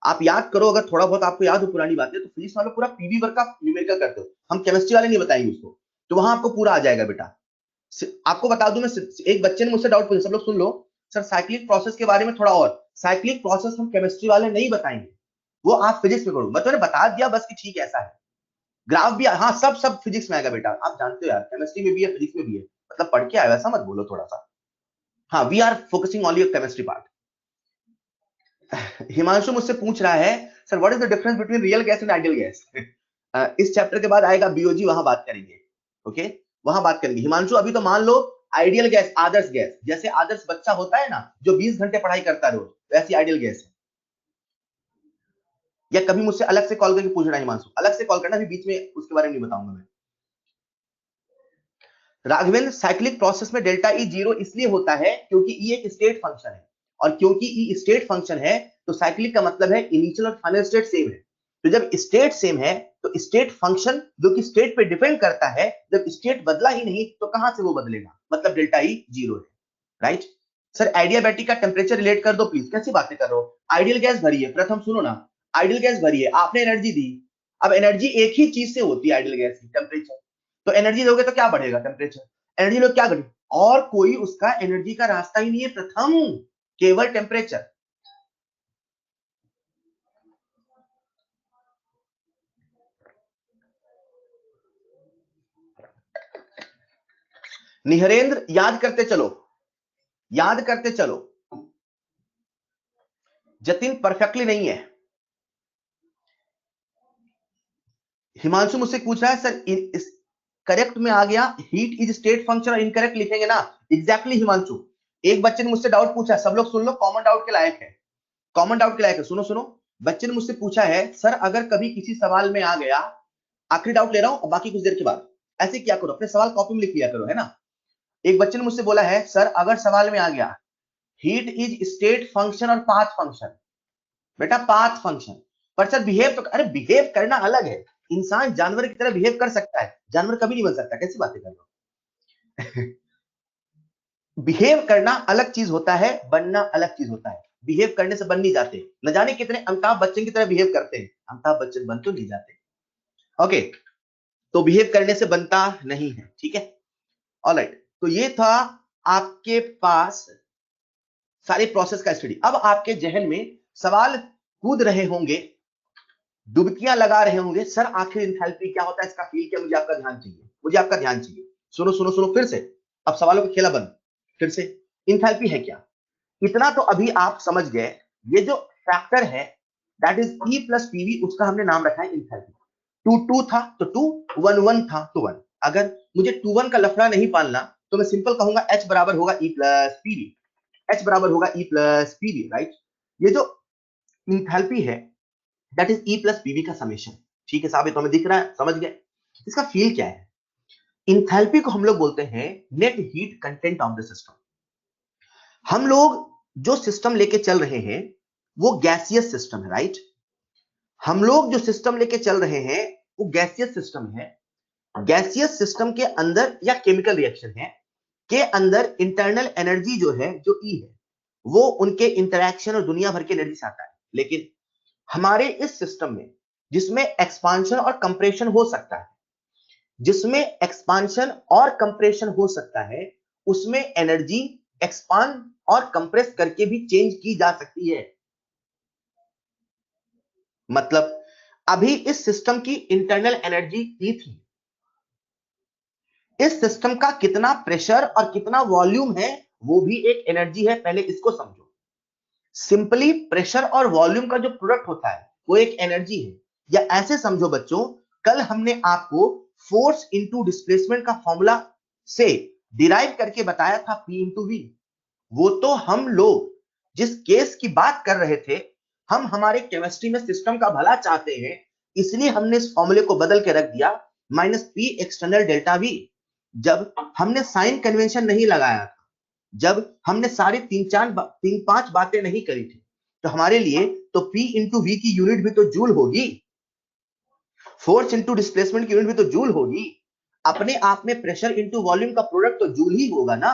S1: आप याद करो, अगर थोड़ा बहुत आपको याद हो पुरानी बातें, तो फिजिक्स वालों पूरा पीवी वर्क का न्यूमेरिकल करते हो, हम केमिस्ट्री वाले नहीं बताएंगे उसको, तो वहां आपको पूरा आ जाएगा बेटा। आपको बता दूं, मैं एक बच्चे ने मुझसे डाउट पूछा, सब लोग सुन लो सर, साइक्लिक प्रोसेस के बारे में थोड़ा और। साइक्लिक प्रोसेस हम केमिस्ट्री वाले नहीं बताएंगे, वो आप फिजिक्स में करो। मैं तो बता दिया बस कि ठीक है ऐसा है। ग्राफ भी, हाँ सब फिजिक्स में आएगा बेटा, आप जानते हो यार, केमिस्ट्री में भी है फिजिक्स में भी है, मतलब पढ़ के आया, ऐसा मत बोलो थोड़ा सा। हाँ, we are focusing only on chemistry part. Himanshu मुझसे पूछ रहा है sir what is the difference between real gas and ideal gas. इस चैप्टर के बाद आएगा बीओजी, वहां बात करेंगे। ओके, वहां बात करेंगे। हिमांशु अभी तो मान लो आइडियल गैस, आदर्श गैस, जैसे आदर्श बच्चा होता है ना जो 20 घंटे पढ़ाई करता रोज, वैसी आइडियल गैस है। या कभी मुझसे अलग से कॉल करके पूछना हिमांशु, अलग से कॉल करना, भी बीच में उसके बारे में नहीं बताऊंगा मैं। राघवेंद्र, साइक्लिक प्रोसेस में डेल्टा ई जीरो इसलिए होता है क्योंकि ई एक स्टेट फंक्शन है, और क्योंकि ई स्टेट फंक्शन है तो साइक्लिक का मतलब है इनिशियल और फाइनल स्टेट सेम है। तो जब स्टेट सेम है तो स्टेट फंक्शन जो कि स्टेट पे डिपेंड करता है, जब स्टेट बदला ही नहीं तो कहां से वो बदलेगा, मतलब डेल्टा ई जीरो है। राइट सर, आइडियाबैटिक का टेम्परेचर रिलेट कर दो प्लीज, कैसी बातें कर रहे हो। आइडियल गैस भरी है, प्रथम सुनो ना, आइडियल गैस भरी है, आपने एनर्जी दी, अब एनर्जी एक ही चीज से होती है आइडियल गैस की, टेम्परेचर। तो एनर्जी दोगे तो क्या बढ़ेगा, टेम्परेचर। एनर्जी लोग क्या करें, और कोई उसका एनर्जी का रास्ता ही नहीं है प्रथम, केवल टेम्परेचर। निहरेंद्र, याद करते चलो, याद करते चलो। जतिन परफेक्टली नहीं है। हिमांशु मुझसे पूछ रहा है सर इस करेक्ट में आ गया, हीट इज स्टेट फंक्शन, और इनकरेक्ट लिखेंगे ना। एग्जैक्टली हिमांशु, एक बच्चे ने मुझसे डाउट पूछा, सब लोग सुन लो, कॉमन डाउट के लायक है, कॉमन डाउट के लायक है, सुनो सुनो। बच्चे ने मुझसे पूछा है सर अगर कभी किसी सवाल में आ गया, आखिरी डाउट ले रहा हूं और बाकी कुछ देर के बाद, ऐसे क्या करो, अपने सवाल कॉपी में लिख लिया करो, है ना। एक बच्चे ने मुझसे बोला है सर अगर सवाल में आ गया हीट इज स्टेट फंक्शन और पाथ फंक्शन, बेटा पाथ फंक्शन, पर सर बिहेव तो, अरे बिहेव करना अलग है, इंसान जानवर की तरह बिहेव कर सकता है, जानवर कभी नहीं बन सकता, कैसी बातें कर रहे हो। बिहेव करना अलग चीज होता है, बनना अलग चीज होता है। बिहेव करने से बन नहीं जाते, न जाने कितने अमिताभ बच्चन की तरह बिहेव करते हैं, अमिताभ बच्चन बन तो नहीं जाते। ओके, तो बिहेव करने से बनता नहीं है, ठीक है। ऑलराइट, तो ये था आपके पास सारे प्रोसेस का स्टडी। अब आपके जहन में सवाल कूद रहे होंगे, डुबकियां लगा रहे होंगे, सर आखिर इंथैल्पी क्या होता है, इसका फील क्या, मुझे आपका ध्यान चाहिए, मुझे आपका ध्यान चाहिए। सुनो सुनो सुनो फिर से, अब सवालों का खेला बंद, फिर से। इंथैल्पी है क्या, इतना तो अभी आप समझ गए। ये जो फैक्टर है that is E plus PV, उसका हमने नाम रखा है इंथैल्पी। 2 था तो 2, 1 था तो 1। अगर मुझे 2 1 का लफड़ा नहीं पालना तो मैं सिंपल कहूंगा H बराबर होगा E प्लस पीवी, H बराबर होगा E प्लस पीवी, राइट। ये जो इंथैल्पी है that is E plus PV का समेशन, ठीक है साहब, ये तो हमें दिख रहा है, समझ गए। इसका फील क्या है, इंथैल्पी को हम लोग बोलते हैं net heat content of the system. हम लोग जो सिस्टम लेके चल रहे हैं वो गैसियस सिस्टम है, राइट। हम लोग जो सिस्टम लेके चल रहे हैं वो गैसियस सिस्टम है। गैसियस सिस्टम के अंदर या केमिकल रिएक्शन है के अंदर इंटरनल एनर्जी जो है, जो ई है, वो उनके इंटरैक्शन और दुनिया भर की एनर्जी से आता है। लेकिन हमारे इस सिस्टम में जिसमें एक्सपांशन और कंप्रेशन हो सकता है, जिसमें एक्सपांशन और कंप्रेशन हो सकता है, उसमें एनर्जी एक्सपांड और कंप्रेस करके भी चेंज की जा सकती है। मतलब अभी इस सिस्टम की इंटरनल एनर्जी ई थी, इस सिस्टम का कितना प्रेशर और कितना वॉल्यूम है वो भी एक एनर्जी है, पहले इसको समझो। सिंपली प्रेशर और वॉल्यूम का जो प्रोडक्ट होता है वो एक एनर्जी है। या ऐसे समझो बच्चों, कल हमने आपको फोर्स इनटू डिस्प्लेसमेंट का फॉर्मूला से डिराइव करके बताया था P इंटू वी। वो तो हम लोग जिस केस की बात कर रहे थे, हम हमारे केमिस्ट्री में सिस्टम का भला चाहते हैं, इसलिए हमने इस फॉर्मूले को बदल के रख दिया minus P external delta we. जब हमने साइन कन्वेंशन नहीं लगाया था, जब हमने सारी 3 4 3 5 बातें नहीं करी थी, तो हमारे लिए तो P इंटू वी की यूनिट भी तो जूल होगी, फोर्स इंटू डिस्प्लेसमेंट की यूनिट भी तो जूल होगी, अपने आप में प्रेशर इंटू वॉल्यूम का प्रोडक्ट तो जूल ही होगा ना।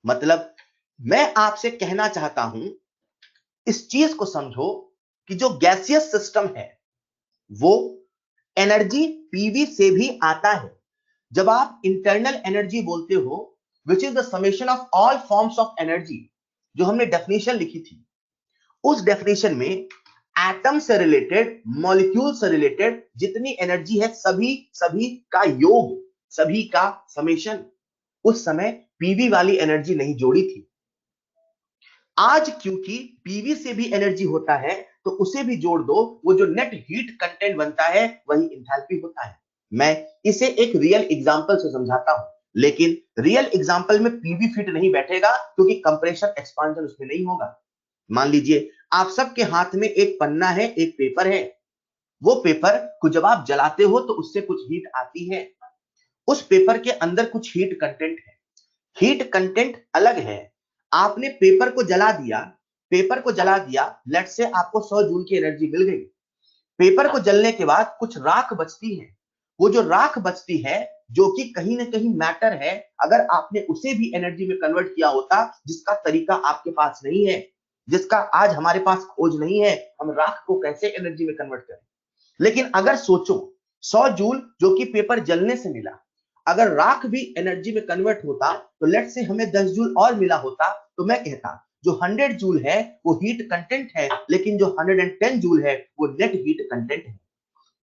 S1: मतलब मैं आपसे कहना चाहता हूं, इस चीज को समझो कि जो गैसियस सिस्टम है वो एनर्जी पीवी से भी आता है, जब आप इंटरनल एनर्जी बोलते हो, which is the summation of all forms of energy, जो हमने डेफिनेशन लिखी थी, उस डेफिनेशन में एटम से रिलेटेड, मॉलिक्यूल से रिलेटेड जितनी एनर्जी है, सभी सभी का योग, सभी का समेशन, उस समय पीवी वाली एनर्जी नहीं जोड़ी थी। आज क्योंकि पीवी से भी एनर्जी होता है, तो उसे भी जोड़ दो, वो जो नेट हीट कंटेंट बनता है वही इंथैल्पी होता है। मैं इसे एक रियल एग्जांपल से समझाता हूं, लेकिन रियल एग्जांपल में पीवी फिट नहीं बैठेगा, क्योंकि कंप्रेशन एक्सपांशन उसमें नहीं होगा। मान लीजिए आप सबके हाथ में एक पन्ना है, एक पेपर है। वो पेपर को जब आप जलाते हो तो उससे कुछ हीट आती है। उस पेपर के अंदर कुछ हीट कंटेंट है, हीट कंटेंट अलग है। आपने पेपर को जला दिया, पेपर को जला दिया, लेट से आपको 100 जूल की एनर्जी मिल गई। पेपर को जलने के बाद कुछ राख बचती है। वो जो राख बचती है, जो कि कहीं ना कहीं मैटर है, अगर आपने उसे भी एनर्जी में कन्वर्ट किया होता, जिसका तरीका आपके पास नहीं है, जिसका आज हमारे पास खोज नहीं है, हम राख को कैसे एनर्जी में कन्वर्ट करें। लेकिन अगर सोचो, 100 जूल जो कि पेपर जलने से मिला, अगर राख भी एनर्जी में कन्वर्ट होता, तो लेट से हमें 10 जूल और मिला होता, तो मैं कहता जो 100 जूल है वो हीट कंटेंट है, लेकिन जो 110 जूल है वो नेट हीट कंटेंट है।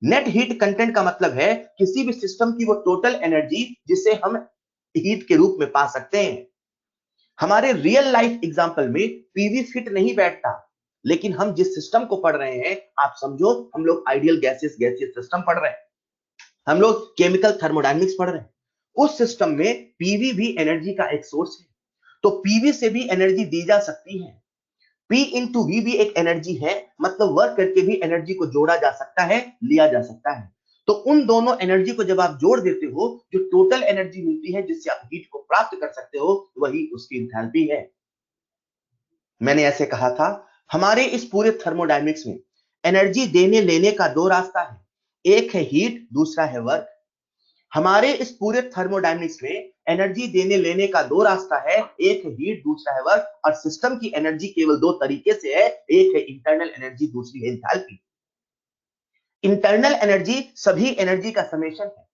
S1: नेट हीट कंटेंट का मतलब है किसी भी सिस्टम की वो टोटल एनर्जी जिसे हम हीट के रूप में पा सकते हैं। हमारे रियल लाइफ एग्जांपल में पीवी फिट नहीं बैठता, लेकिन हम जिस सिस्टम को पढ़ रहे हैं, आप समझो हम लोग आइडियल गैसेस गैसियस सिस्टम पढ़ रहे हैं, हम लोग केमिकल थर्मोडायनेमिक्स पढ़ रहे हैं। उस सिस्टम में पीवी भी एनर्जी का एक सोर्स है, तो पीवी से भी एनर्जी दी जा सकती है। पी इंटू वी भी एक एनर्जी है, मतलब वर्क करके भी एनर्जी को जोड़ा जा सकता है, लिया जा सकता है। तो उन दोनों एनर्जी को जब आप जोड़ देते हो, जो टोटल एनर्जी मिलती है जिससे आप हीट को प्राप्त कर सकते हो, वही उसकी इंथैल्पी है। मैंने ऐसे कहा था, हमारे इस पूरे थर्मोडायनेमिक्स में एनर्जी देने लेने का दो रास्ता है, एक है हीट, दूसरा है वर्क। हमारे इस पूरे थर्मोडायनेमिक्स में एनर्जी देने लेने का दो रास्ता है, एक है हीट, दूसरा है वर्क। और सिस्टम की एनर्जी केवल दो तरीके से है, एक है इंटरनल एनर्जी, दूसरी है इंथैल्पी। इंटरनल एनर्जी सभी एनर्जी का समेशन है,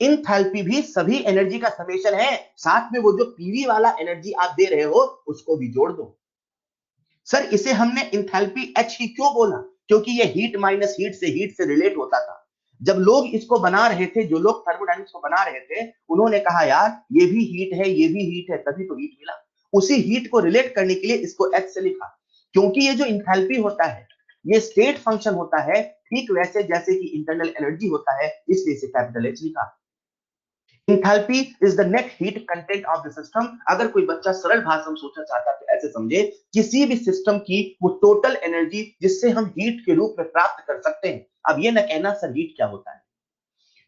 S1: इंथैल्पी भी सभी एनर्जी का समेशन है। साथ में वो जो पीवी वाला एनर्जी आप दे रहे हो, उसको भी जोड़ दो। सर इसे हमने इंथैल्पी एच ही क्यों बोला? क्योंकि ये हीट माइनस हीट से रिलेट होता था। जब लोग इसको बना रहे थे, जो लोग थर्मोडायनेमिक्स को बना रहे थे, उन्होंने कहा यार ये भी हीट है, ये भी हीट है, तभी तो हीट मिला। उसी हीट को रिलेट करने के लिए इसको एच से लिखा, क्योंकि ये जो इंथैल्पी होता है, ये स्टेट फंक्शन होता है, ठीक वैसे जैसे कि इंटरनल एनर्जी होता है, इसलिए इसे कैपिटल एच लिखा। Enthalpy is the net heat content of the system. अगर कोई बच्चा सरल भाषा में सोचना चाहता है तो ऐसे समझे, किसी भी सिस्टम की वो टोटल एनर्जी जिससे हम हीट के रूप में प्राप्त कर सकते हैं। अब ये ना कहना सर हीट क्या होता है,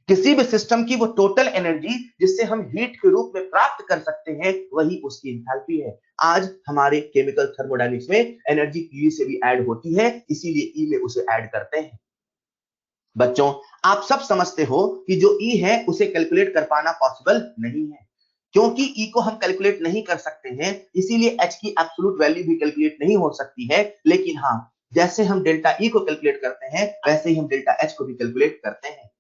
S1: किसी भी सिस्टम की वो टोटल एनर्जी जिससे हम हीट के रूप में प्राप्त कर सकते हैं, वही उसकी इंथैल्पी है। आज हमारे केमिकल थर्मोडायनेमिक्स में एनर्जी पीवी से भी ऐड होती है, इसीलिए ई में उसे ऐड करते हैं। बच्चों आप सब समझते हो कि जो ई है उसे कैलकुलेट कर पाना पॉसिबल नहीं है, क्योंकि ई को हम कैलकुलेट नहीं कर सकते हैं, इसीलिए एच की एब्सोल्यूट वैल्यू भी कैलकुलेट नहीं हो सकती है। लेकिन हाँ, जैसे हम डेल्टा ई को कैलकुलेट करते हैं, वैसे ही हम डेल्टा एच को भी कैलकुलेट करते हैं।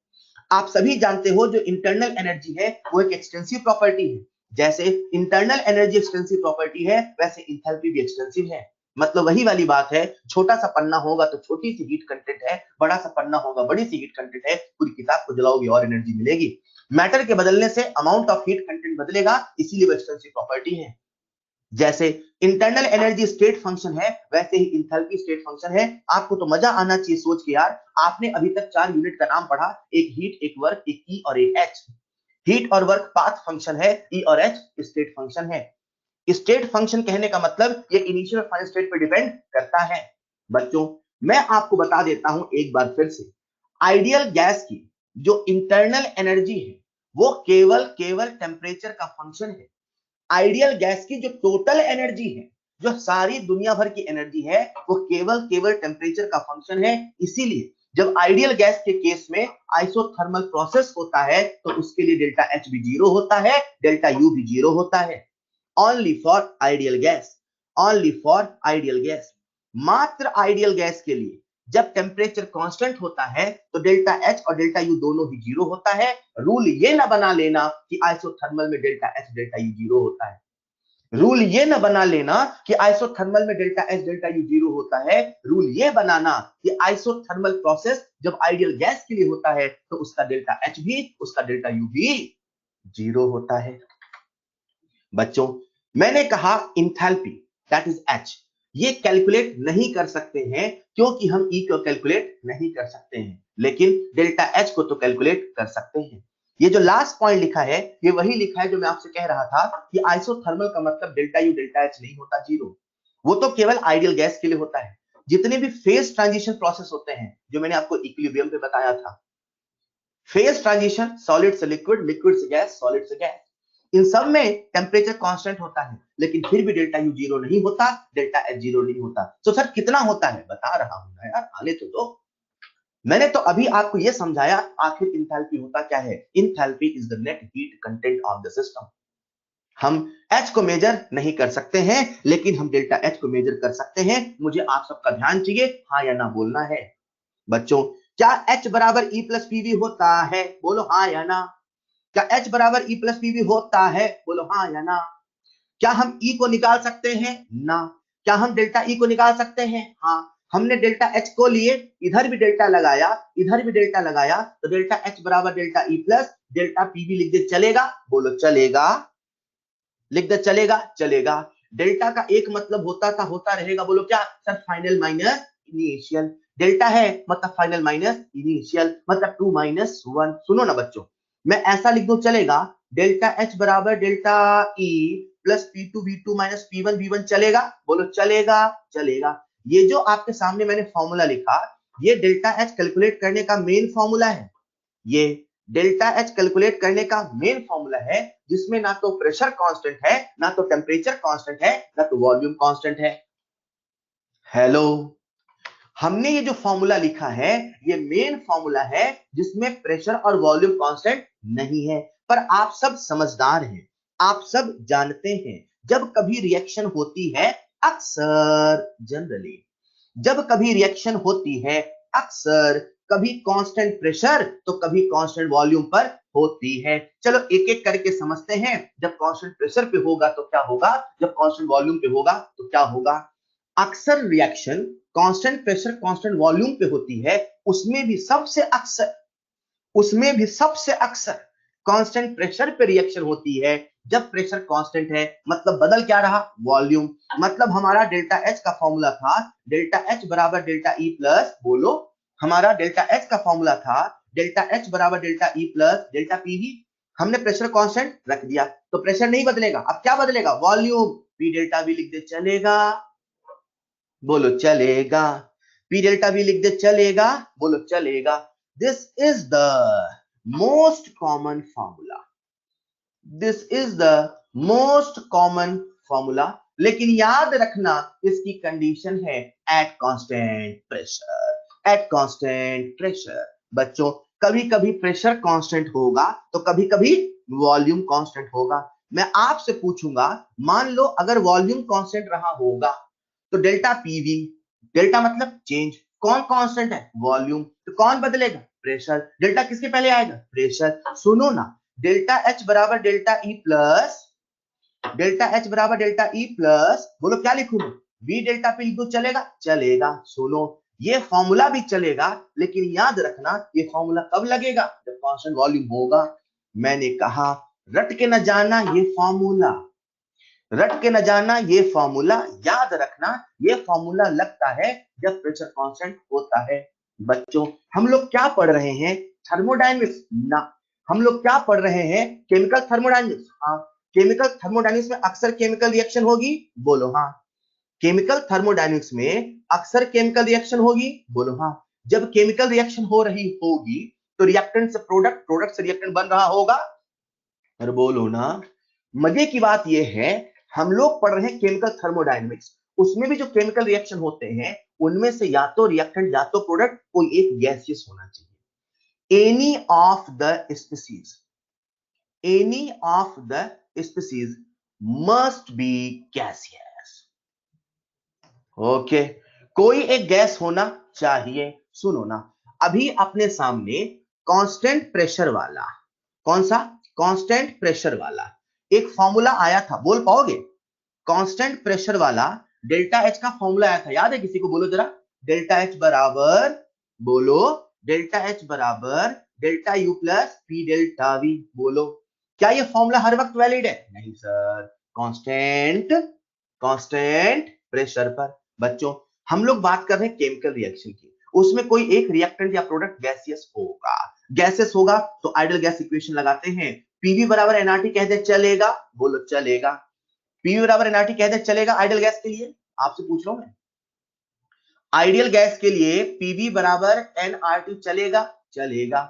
S1: आप सभी जानते हो जो इंटरनल एनर्जी है वो एक एक्सटेंसिव प्रॉपर्टी है। जैसे इंटरनल एनर्जी एक्सटेंसिव प्रॉपर्टी है, वैसे इंथैल्पी भी एक्सटेंसिव है। मतलब वही वाली बात है, छोटा सा पन्ना होगा तो छोटी सी हीट कंटेंट है, बड़ा सा पन्ना होगा बड़ी सी हीट कंटेंट है, पूरी किताब को जलाओगे और एनर्जी मिलेगी। मैटर के बदलने से अमाउंट ऑफ हीट कंटेंट बदलेगा, इसीलिए वो एक्सटेंसिव प्रॉपर्टी है। जैसे इंटरनल एनर्जी स्टेट फंक्शन है, वैसे ही इंथैल्पी स्टेट फंक्शन है। आपको तो मजा आना चाहिए सोच के यार, आपने अभी तक 4 यूनिट का नाम पढ़ा, एक हीट, एक वर्क, एक ई और एक एच। हीट और वर्क पाथ फंक्शन है, ई और एच स्टेट फंक्शन है। स्टेट फंक्शन कहने का मतलब ये इनिशियल और फाइनल स्टेट पर डिपेंड करता है। बच्चों मैं आपको बता देता हूं एक बार फिर से, आइडियल गैस की जो इंटरनल एनर्जी है वो केवल केवल टेम्परेचर का फंक्शन है। आइडियल गैस की जो टोटल एनर्जी है, जो सारी दुनिया भर की एनर्जी है, वो केवल केवल टेम्परेचर का फंक्शन है। इसीलिए जब आइडियल गैस के केस में आइसोथर्मल प्रोसेस होता है, तो उसके लिए डेल्टा एच भी 0 होता है, डेल्टा यू भी 0 होता है। Only for ideal gas, only for ideal gas. मात्र आइडियल गैस के लिए जब टेम्परेचर कांस्टेंट होता है तो डेल्टा एच और डेल्टा यू दोनों ही जीरो होता है। रूल ये ना बना लेना कि आइसोथर्मल में delta H delta U zero होता है। रूल ये ना बना लेना कि आइसोथर्मल में delta H delta U zero होता है। रूल ये बनाना कि आइसोथर्मल प्रोसेस जब आइडियल गैस के लिए होता है तो उसका डेल्टा एच भी उसका डेल्टा यू भी जीरो होता है। बच्चों, मैंने कहा इंथैल्पी दैट इज एच, ये कैलकुलेट नहीं कर सकते हैं क्योंकि हम ई को कैलकुलेट नहीं कर सकते हैं, लेकिन डेल्टा एच को तो कैलकुलेट कर सकते हैं। ये जो लास्ट पॉइंट लिखा है ये वही लिखा है जो मैं आपसे कह रहा था कि आइसोथर्मल का मतलब डेल्टा यू डेल्टा एच नहीं होता जीरो, वो तो केवल आइडियल गैस के लिए होता है। जितने भी फेज ट्रांजिशन प्रोसेस होते हैं जो मैंने आपको इक्विलिब्रियम पे बताया था, फेज ट्रांजिशन सॉलिड से लिक्विड, लिक्विड से गैस, सॉलिड से गैस, इन सब में टेम्परेचर कांस्टेंट होता है लेकिन फिर भी डेल्टा यू जीरो नहीं होता, डेल्टा एच जीरो नहीं होता। तो सर कितना होता है, बता रहा हूं ना यार, आने तो दो। मैंने तो अभी आपको यह समझाया आखिर इंथैल्पी होता क्या है। Enthalpy is the net heat content of the system. हम एच को मेजर नहीं कर सकते हैं लेकिन हम डेल्टा एच को मेजर कर सकते हैं। मुझे आप सबका ध्यान चाहिए, हाँ या ना बोलना है। बच्चों, क्या H बराबर E प्लस पीवी होता है, बोलो हाँ या ना। क्या H बराबर E प्लस पीवी होता है, बोलो हाँ या ना। क्या हम E को निकाल सकते हैं, ना। क्या हम डेल्टा E को निकाल सकते हैं, हाँ। हमने डेल्टा H को लिए, इधर भी डेल्टा लगाया, इधर भी डेल्टा लगाया, तो डेल्टा H बराबर delta E plus delta PV लिख दे, चलेगा, बोलो चलेगा। लिख दे, चलेगा, चलेगा। डेल्टा का एक मतलब होता था, होता रहेगा, बोलो क्या sir, final minus initial. Delta है मतलब फाइनल माइनस इनिशियल, मतलब 2 माइनस 1। सुनो ना बच्चों, मैं ऐसा लिख दूं, चलेगा, डेल्टा एच बराबर delta E plus P2V2 minus P1V1, चलेगा, बोलो चलेगा, चलेगा। ये जो आपके सामने मैंने फॉर्मूला लिखा, ये डेल्टा एच कैलकुलेट करने का मेन फॉर्मूला है। ये डेल्टा एच कैलकुलेट करने का मेन फॉर्मूला है जिसमें ना तो प्रेशर कांस्टेंट है, ना तो टेम्परेचर कांस्टेंट है, ना तो वॉल्यूम कांस्टेंट है। हेलो, हमने ये जो फॉर्मूला लिखा है ये मेन फॉर्मूला है जिसमें प्रेशर और वॉल्यूम कांस्टेंट नहीं है। पर आप सब समझदार हैं, आप सब जानते हैं जब कभी रिएक्शन होती है, अक्सर जनरली जब कभी रिएक्शन होती है, अक्सर कभी कांस्टेंट प्रेशर तो कभी कांस्टेंट वॉल्यूम पर होती है। चलो एक एक करके समझते हैं। जब कांस्टेंट प्रेशर पे होगा तो क्या होगा, जब कांस्टेंट वॉल्यूम पे होगा तो क्या होगा। अक्सर reaction constant pressure constant volume पे होती है, उसमें भी सबसे अक्सर कांस्टेंट प्रेशर पे रिएक्शन होती है। जब प्रेशर कांस्टेंट है मतलब बदल क्या रहा, वॉल्यूम। मतलब हमारा डेल्टा एच का फॉर्मूला था डेल्टा एच बराबर डेल्टा ई प्लस, बोलो, हमारा डेल्टा एच का फॉर्मूला था डेल्टा एच बराबर delta E plus delta PV. हमने प्रेशर कांस्टेंट रख दिया तो प्रेशर नहीं बदलेगा, अब क्या बदलेगा, वॉल्यूम। पी डेल्टा वी लिख दे, चलेगा, बोलो चलेगा। पी डेल्टा वी लिख दे, चलेगा, बोलो चलेगा। This is the most common formula, this is the most common formula. लेकिन याद रखना इसकी कंडीशन है at constant pressure, at constant pressure. बच्चों, कभी कभी प्रेशर कांस्टेंट होगा तो कभी कभी वॉल्यूम कांस्टेंट होगा। मैं आपसे पूछूंगा, मान लो अगर वॉल्यूम कांस्टेंट रहा होगा तो डेल्टा पीवी, डेल्टा मतलब चेंज, कौन कांस्टेंट है, वॉल्यूम, तो कौन बदलेगा, प्रेशर। डेल्टा किसके पहले आएगा, प्रेशर। सुनो ना, डेल्टा एच बराबर delta E plus, delta H बराबर डेल्टा ई प्लस, बोलो क्या लिखूं मैं, वी डेल्टा पी लिख दूं, चलेगा, चलेगा। सुनो, ये फॉर्मूला भी चलेगा लेकिन याद रखना ये फॉर्मूला कब लगेगा, जब कांस्टेंट वॉल्यूम होगा। मैंने कहा रट के न जाना ये फॉर्मूला, रट के न जाना ये फॉर्मूला, याद रखना ये फॉर्मूला लगता है जब प्रेशर कांस्टेंट होता है। बच्चों, हम लोग क्या पढ़ रहे हैं, थर्मोडायनेमिक्स ना, हम लोग क्या पढ़ रहे हैं, केमिकल थर्मोडायनेमिक्स। हाँ, केमिकल थर्मोडायनेमिक्स में अक्सर केमिकल रिएक्शन होगी, बोलो हाँ। केमिकल थर्मोडायनेमिक्स में अक्सर केमिकल रिएक्शन होगी, बोलो हाँ। जब केमिकल रिएक्शन हो रही होगी तो रिएक्टेंट से प्रोडक्ट, प्रोडक्ट से रिएक्टेंट बन रहा होगा, और बोलो ना। मजे की बात यह है, हम लोग पढ़ रहे हैं केमिकल थर्मोडायनेमिक्स, उसमें भी जो केमिकल रिएक्शन होते हैं उनमें से या तो रिएक्टेंट या तो प्रोडक्ट कोई एक गैसियस होना चाहिए। Any of the species, any of the species must be gaseous. Okay, कोई एक गैस होना चाहिए। सुनो ना, अभी अपने सामने कांस्टेंट प्रेशर वाला, कौन सा? कांस्टेंट प्रेशर वाला एक फॉर्मूला आया था, बोल पाओगे? कांस्टेंट प्रेशर वाला डेल्टा एच का फॉर्मूला आया था, याद है किसी को? बोलो जरा। डेल्टा एच बराबर, बोलो, डेल्टा एच बराबर delta U plus P delta we. बोलो, क्या ये फॉर्मूला हर वक्त वैलिड है? नहीं सर, कांस्टेंट कांस्टेंट प्रेशर पर। बच्चों, हम लोग बात कर रहे हैं केमिकल रिएक्शन की, उसमें कोई एक रिएक्टेंट या प्रोडक्ट गैसियस होगा। गैसियस होगा तो आइडियल गैस इक्वेशन लगाते हैं, पीवी बराबर एनआरटी कहते चलेगा। बोलो चलेगा। पीवी बराबर एनआरटी कहते चलेगा आइडियल गैस के लिए। आपसे पूछ रहा हूं मैं, आइडियल गैस के लिए पीवी बराबर एनआरटी चलेगा? चलेगा।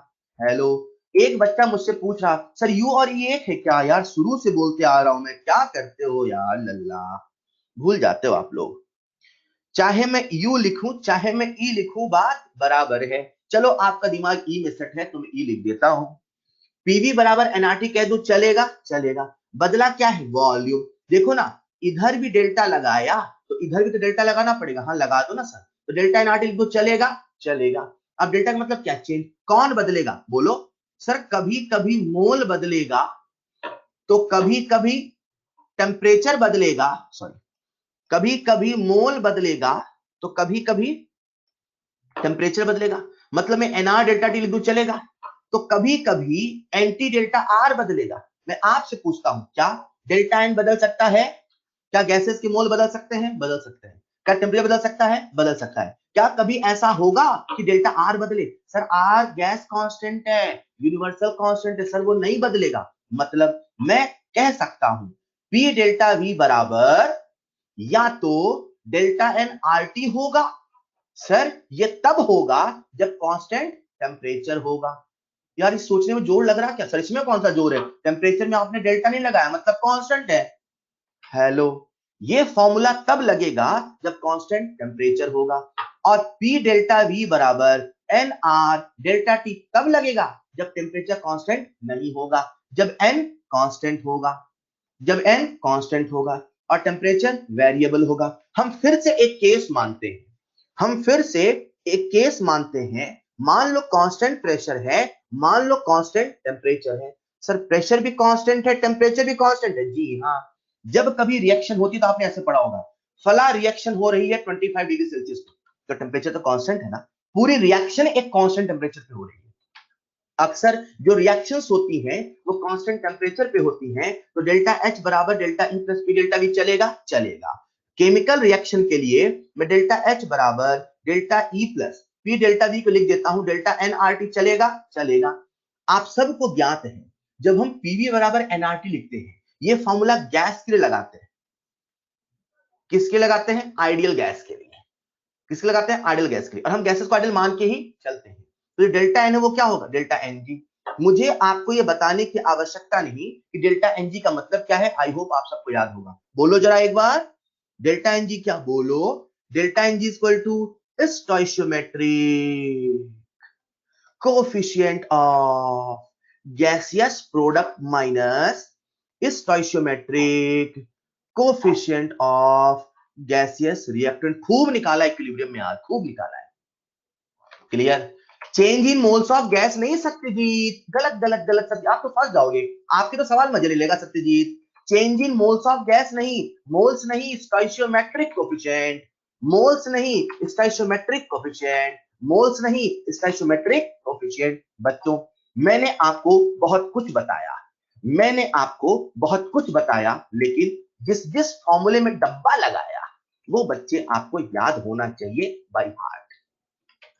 S1: हेलो, एक बच्चा मुझसे पूछ रहा, सर यू और ई एक है क्या? यार शुरू से बोलते आ रहा हूं मैं, क्या करते हो यार लल्ला, भूल जाते हो आप लोग। चाहे मैं यू लिखूं चाहे मैं ई लिखूं, बात बराबर है। चलो आपका दिमाग ई में सेट है तो मैं ई लिख देता हूं। पीवी बराबर एनआरटी कह दो, चलेगा? चलेगा। बदला क्या है? वॉल्यूम। देखो ना, इधर भी डेल्टा लगाया तो इधर भी तो डेल्टा लगाना पड़ेगा। हाँ लगा दो ना सर, तो डेल्टा एनआरटी लिख दो, चलेगा? चलेगा। अब डेल्टा का मतलब क्या? चेंज। कौन बदलेगा? बोलो सर, कभी कभी मोल बदलेगा तो कभी कभी टेम्परेचर बदलेगा, सॉरी, कभी कभी मोल बदलेगा तो कभी कभी टेम्परेचर बदलेगा। मतलब मैं एनआर डेल्टा टी लिख दूं, चलेगा? तो कभी कभी एंटी डेल्टा आर बदलेगा। मैं आपसे पूछता हूं, क्या डेल्टा एन बदल सकता है? क्या गैसेस के मोल बदल सकते हैं? बदल सकते हैं। क्या टेम्परेचर बदल सकता है? बदल सकता है। क्या कभी ऐसा होगा कि डेल्टा आर बदले? सर आर गैस कांस्टेंट है, यूनिवर्सल कांस्टेंट है सर, वो नहीं बदलेगा। मतलब मैं कह सकता हूं पी डेल्टा वी बराबर या तो डेल्टा एन आर टी होगा। सर ये तब होगा जब कांस्टेंट टेम्परेचर होगा। यार इस सोचने में जोर लग रहा क्या सर? इसमें कौन सा जोर है? टेम्परेचर में आपने डेल्टा नहीं लगाया, मतलब कांस्टेंट है। हेलो, ये फॉर्मूला तब लगेगा जब कांस्टेंट टेम्परेचर होगा। और पी डेल्टा वी बराबर एन आर डेल्टा टी तब लगेगा जब टेम्परेचर कांस्टेंट नहीं होगा, जब एन कांस्टेंट होगा, जब एन कांस्टेंट होगा और टेम्परेचर वेरिएबल होगा। हम फिर से एक केस मानते हैं, हम फिर से एक केस मानते हैं। मान लो कांस्टेंट प्रेशर है, मान लो कांस्टेंट टेम्परेचर है। सर प्रेशर भी कांस्टेंट है, टेम्परेचर भी कांस्टेंट है? जी हाँ। जब कभी रिएक्शन होती तो आपने ऐसे पढ़ा होगा, फला रिएक्शन हो रही है 25 डिग्री सेल्सियस पे, तो टेम्परेचर तो कांस्टेंट है ना, पूरी रिएक्शन एक कांस्टेंट टेम्परेचर पे हो रही है। अक्सर जो रिएक्शंस होती हैं वो कांस्टेंट टेम्परेचर पे होती हैं, तो डेल्टा एच बराबर delta E plus P delta we चलेगा? चलेगा। केमिकल रिएक्शन के लिए मैं डेल्टा एच बराबर delta E plus P delta we को लिख देता हूं डेल्टा एन आर टी, चलेगा? चलेगा। आप सबको ज्ञात है, जब हम पीवी बराबर एनआरटी लिखते हैं, ये फॉर्मूला गैस के लिए लगाते हैं। किसके लगाते हैं? आइडियल गैस के लिए। किसके लगाते हैं? आइडियल गैस के लिए। और हम गैसेस को आइडियल मान के ही चलते हैं। तो जो डेल्टा एन है वो क्या होगा? Delta N G. मुझे आपको ये बताने की आवश्यकता नहीं कि डेल्टा एन जी का मतलब क्या है, आई होप आप सबको याद होगा। बोलो जरा एक बार, डेल्टा एन जी क्या? बोलो, delta N G equal to stoichiometric coefficient of gaseous product minus stoichiometric coefficient of gaseous reactant. खूब निकाला इक्विलिब्रियम में, आज खूब निकाला है। Clear? Change in moles of gas नहीं सत्यजीत, गलत गलत गलत सत्य, आप तो फंस जाओगे, आपके तो सवाल मजे ले लेगा Satyajit. Change in moles of gas नहीं, मोल्स नहीं, स्टोइशियोमेट्रिक कोएफिशिएंट, मोल्स नहीं स्टोइशियोमेट्रिक कोएफिशिएंट, मोल्स नहीं स्टोइशियोमेट्रिक कोएफिशिएंट। बच्चों मैंने आपको बहुत कुछ बताया, मैंने आपको बहुत कुछ बताया, लेकिन जिस जिस फॉर्मूले में डब्बा लगाया वो बच्चे आपको याद होना चाहिए बाय हार्ट,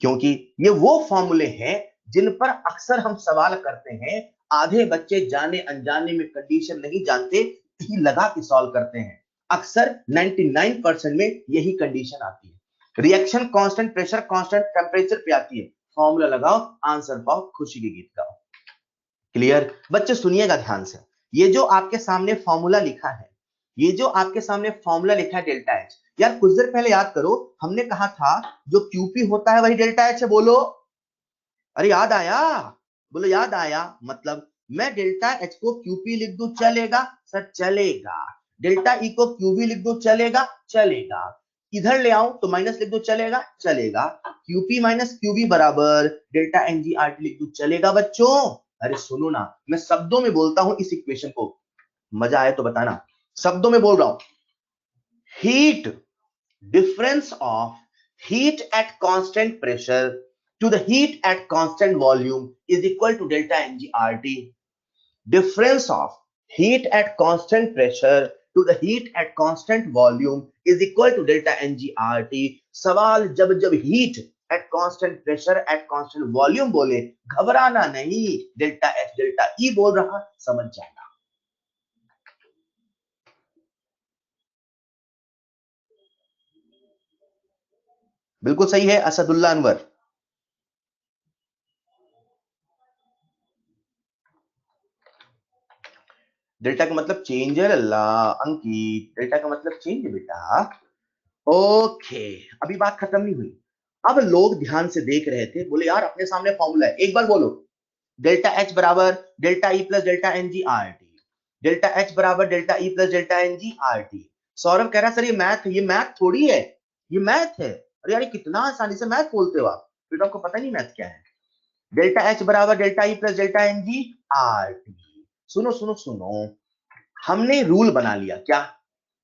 S1: क्योंकि ये वो फॉर्मूले हैं जिन पर अक्सर हम सवाल करते हैं। आधे बच्चे जाने अनजाने में कंडीशन नहीं जानते, ही लगा के सॉल्व करते हैं। अक्सर 99% में यही कंडीशन आती है। Reaction constant pressure constant temperature पे आती है, फॉर्मूला लगाओ, आंसर पाओ, खुशी के गीत गाओ। क्लियर? बच्चे सुनिएगा ध्यान से, ये जो आपके सामने फॉर्मूला लिखा है, ये जो आपके सामने फॉर्मूला लिखा है डेल्टा एच, यार कुछ देर पहले याद करो, हमने कहा था जो क्यूपी होता है वही डेल्टा एच है। बोलो, अरे याद आया? बोलो याद आया। मतलब मैं डेल्टा एच को क्यूपी लिख दूं, चलेगा? सर चलेगा। डेल्टा ई को क्यूवी लिख दूं, चलेगा? चलेगा। इधर ले आओ तो माइनस लिख दो, चलेगा चलेगा। QP माइनस QV बराबर डेल्टा NGRT लिख दो, चलेगा बच्चों। अरे सुनो ना, मैं शब्दों में बोलता हूं इस इक्वेशन को, मजा आए तो बताना। शब्दों में बोल रहा हूं, heat, difference of heat at constant pressure to the heat at constant volume is equal to delta NGRT. Difference of heat at constant pressure to the heat at constant volume is equal to delta NGRT. सवाल जब जब heat at constant pressure at constant volume बोले, घबराना नहीं, delta H delta E बोल रहा, समझ जाना। बिल्कुल सही है असदुल्ला अनवर। डेल्टा का मतलब चेंज है लल्ला, अंकित डेल्टा का मतलब चेंज है बेटा। ओके, अभी बात खत्म नहीं हुई। अब लोग ध्यान से देख रहे थे, बोले यार अपने सामने फॉर्मूला है, एक बार बोलो, डेल्टा एच बराबर delta E plus delta N G R T, delta H बराबर delta E plus delta N G R T. Saurabh कह रहा सर ये मैथ थोड़ी है, ये मैथ है। अरे यार कितना आसानी से मैथ बोलते हो आप, फिर आपको पता नहीं मैथ क्या है। डेल्टा एच बराबर delta E plus delta N G R T. सुनो सुनो सुनो, हमने रूल बना लिया क्या,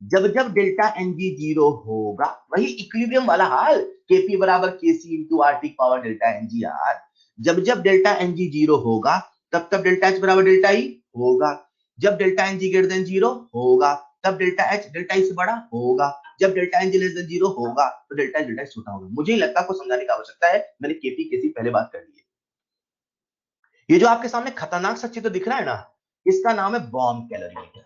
S1: जब जब डेल्टा एनजी जीरो होगा, वही इक्विलिब्रियम वाला हाल, केपी बराबर KC into R T power delta NG R. जब जब डेल्टा एनजी जीरो होगा, तब तब डेल्टा एच बराबर डेल्टा ई होगा। जब delta NG greater than zero होगा, तब डेल्टा एच डेल्टा ई से बड़ा होगा। जब delta NG less than zero होगा, तो डेल्टा एच डेल्टा ई छोटा होगा। मुझे ही लगता है आपको समझाने की आवश्यकता है, मैंने केपी केसी पहले बात कर ली है। ये जो आपके सामने खतरनाक सा चित्र दिख रहा है ना, इसका नाम है बॉम्ब कैलोरीमीटर।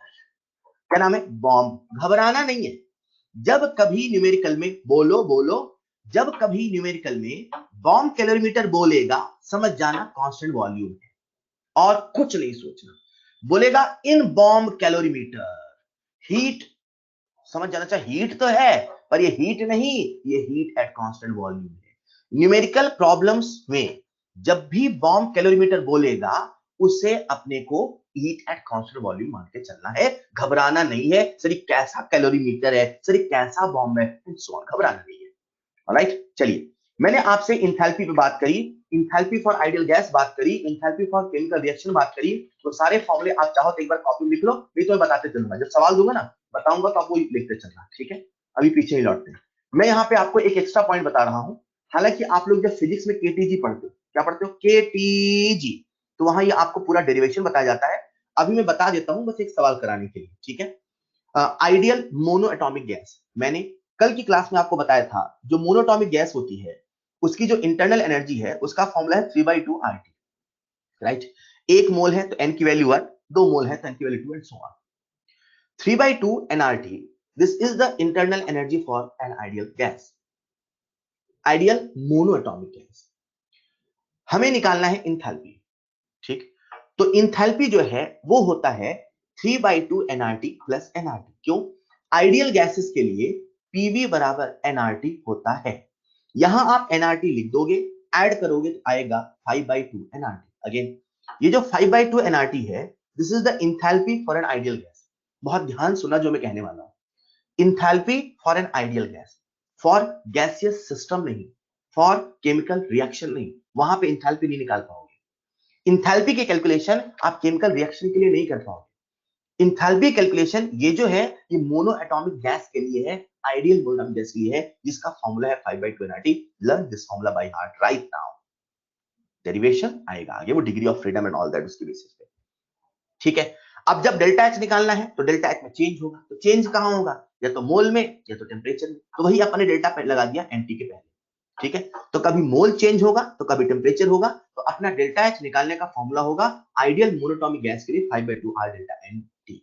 S1: क्या नाम है, बॉम्ब। घबराना नहीं है, जब कभी न्यूमेरिकल में बोलो बोलो, जब कभी न्यूमेरिकल में बॉम्ब कैलोरीमीटर बोलेगा, समझ जाना कांस्टेंट वॉल्यूम है और कुछ नहीं सोचना। बोलेगा इन बॉम्ब कैलोरीमीटर हीट, समझ जाना चाहिए हीट तो है, पर ये हीट नहीं, ये हीट एट कांस्टेंट वॉल्यूम है। न्यूमेरिकल प्रॉब्लम्स में जब भी बॉम्ब कैलोरीमीटर बोलेगा, उसे अपने को हीट एट कांस्टेंट वॉल्यूम मान के चलना है, घबराना नहीं है। सर ये कैसा कैलोरीमीटर है, सर ये कैसा बॉम्ब है, घबराना नहीं है। ऑलराइट, चलिए, मैंने आपसे इंथैल्पी पे बात करी, इंथैल्पी फॉर आइडियल गैस बात करी, इंथैल्पी फॉर केमिकल रिएक्शन बात करी। तो सारे फॉर्मूले आप चाहो तो एक बार कॉपी में लिख लो, नहीं तो मैं बताते चलूंगा, जब सवाल दूंगा ना बताऊंगा तो आपको लिखते चलना, ठीक है। अभी पीछे ही लौटते हैं, मैं यहाँ पे आपको एक एक्स्ट्रा पॉइंट बता रहा हूँ। हालांकि आप लोग जब फिजिक्स में केटीजी पढ़ते हो, क्या पढ़ते हो, केटीजी, तो वहां ये आपको पूरा डेरिवेशन बताया जाता है। अभी मैं बता देता हूँ बस एक सवाल कराने के लिए, ठीक है। आइडियल मोनो एटॉमिक गैस, मैंने कल की क्लास में आपको बताया था, जो मोनोटॉमिक गैस होती है उसकी जो इंटरनल एनर्जी है उसका फॉर्मूला है 3/2 RT, राइट। एक मोल है तो एन की वैल्यू 1, 2 मोल है तो एन की value 2 and so on. 3/2 nRT, this is the internal energy for an ideal gas, ideal mono atomic gas. हमें निकालना है इंथैल्पी, ठीक। तो इंथैल्पी जो है वो होता है 3/2 nRT प्लस nRT। क्यों, आइडियल गैसेस के लिए पीवी बराबर nRT होता है। यहां आप nRT लिख दोगे, ऐड करोगे तो आएगा 5/2 nRT। अगेन ये जो 5/2 nRT है, this is the enthalpy for an ideal gas. बहुत ध्यान सुना जो मैं कहने वाला हूं, enthalpy for an ideal gas, for gaseous system नहीं, फॉर केमिकल रिएक्शन नहीं, वहां पे इंथैल्पी नहीं निकाल पाओगे। इंथैल्पी की कैलकुलेशन आप केमिकल रिएक्शन के लिए नहीं कर पाओगे। इंथैल्पी कैलकुलेशन ये जो है, ये मोनो एटॉमिक गैस के लिए है, आइडियल मोनो एटॉमिक गैस के लिए है, जिसका फॉर्मूला है 5/2 nRT। Learn this formula by heart right now, derivation आएगा आगे, वो degree of freedom and all that उसके बेसिस पे, ठीक है। अब जब डेल्टा एच निकालना है तो डेल्टा एच में चेंज होगा, तो चेंज कहां होगा, या तो मोल में या तो टेम्परेचर में, तो वही अपने डेल्टा पे लगा दिया एनटी के पहले, ठीक है। तो कभी मोल चेंज होगा तो कभी टेम्परेचर होगा, तो अपना डेल्टा एच निकालने का फॉर्मूला होगा आइडियल मोनोटॉमिक गैस के लिए 5/2 R delta N T.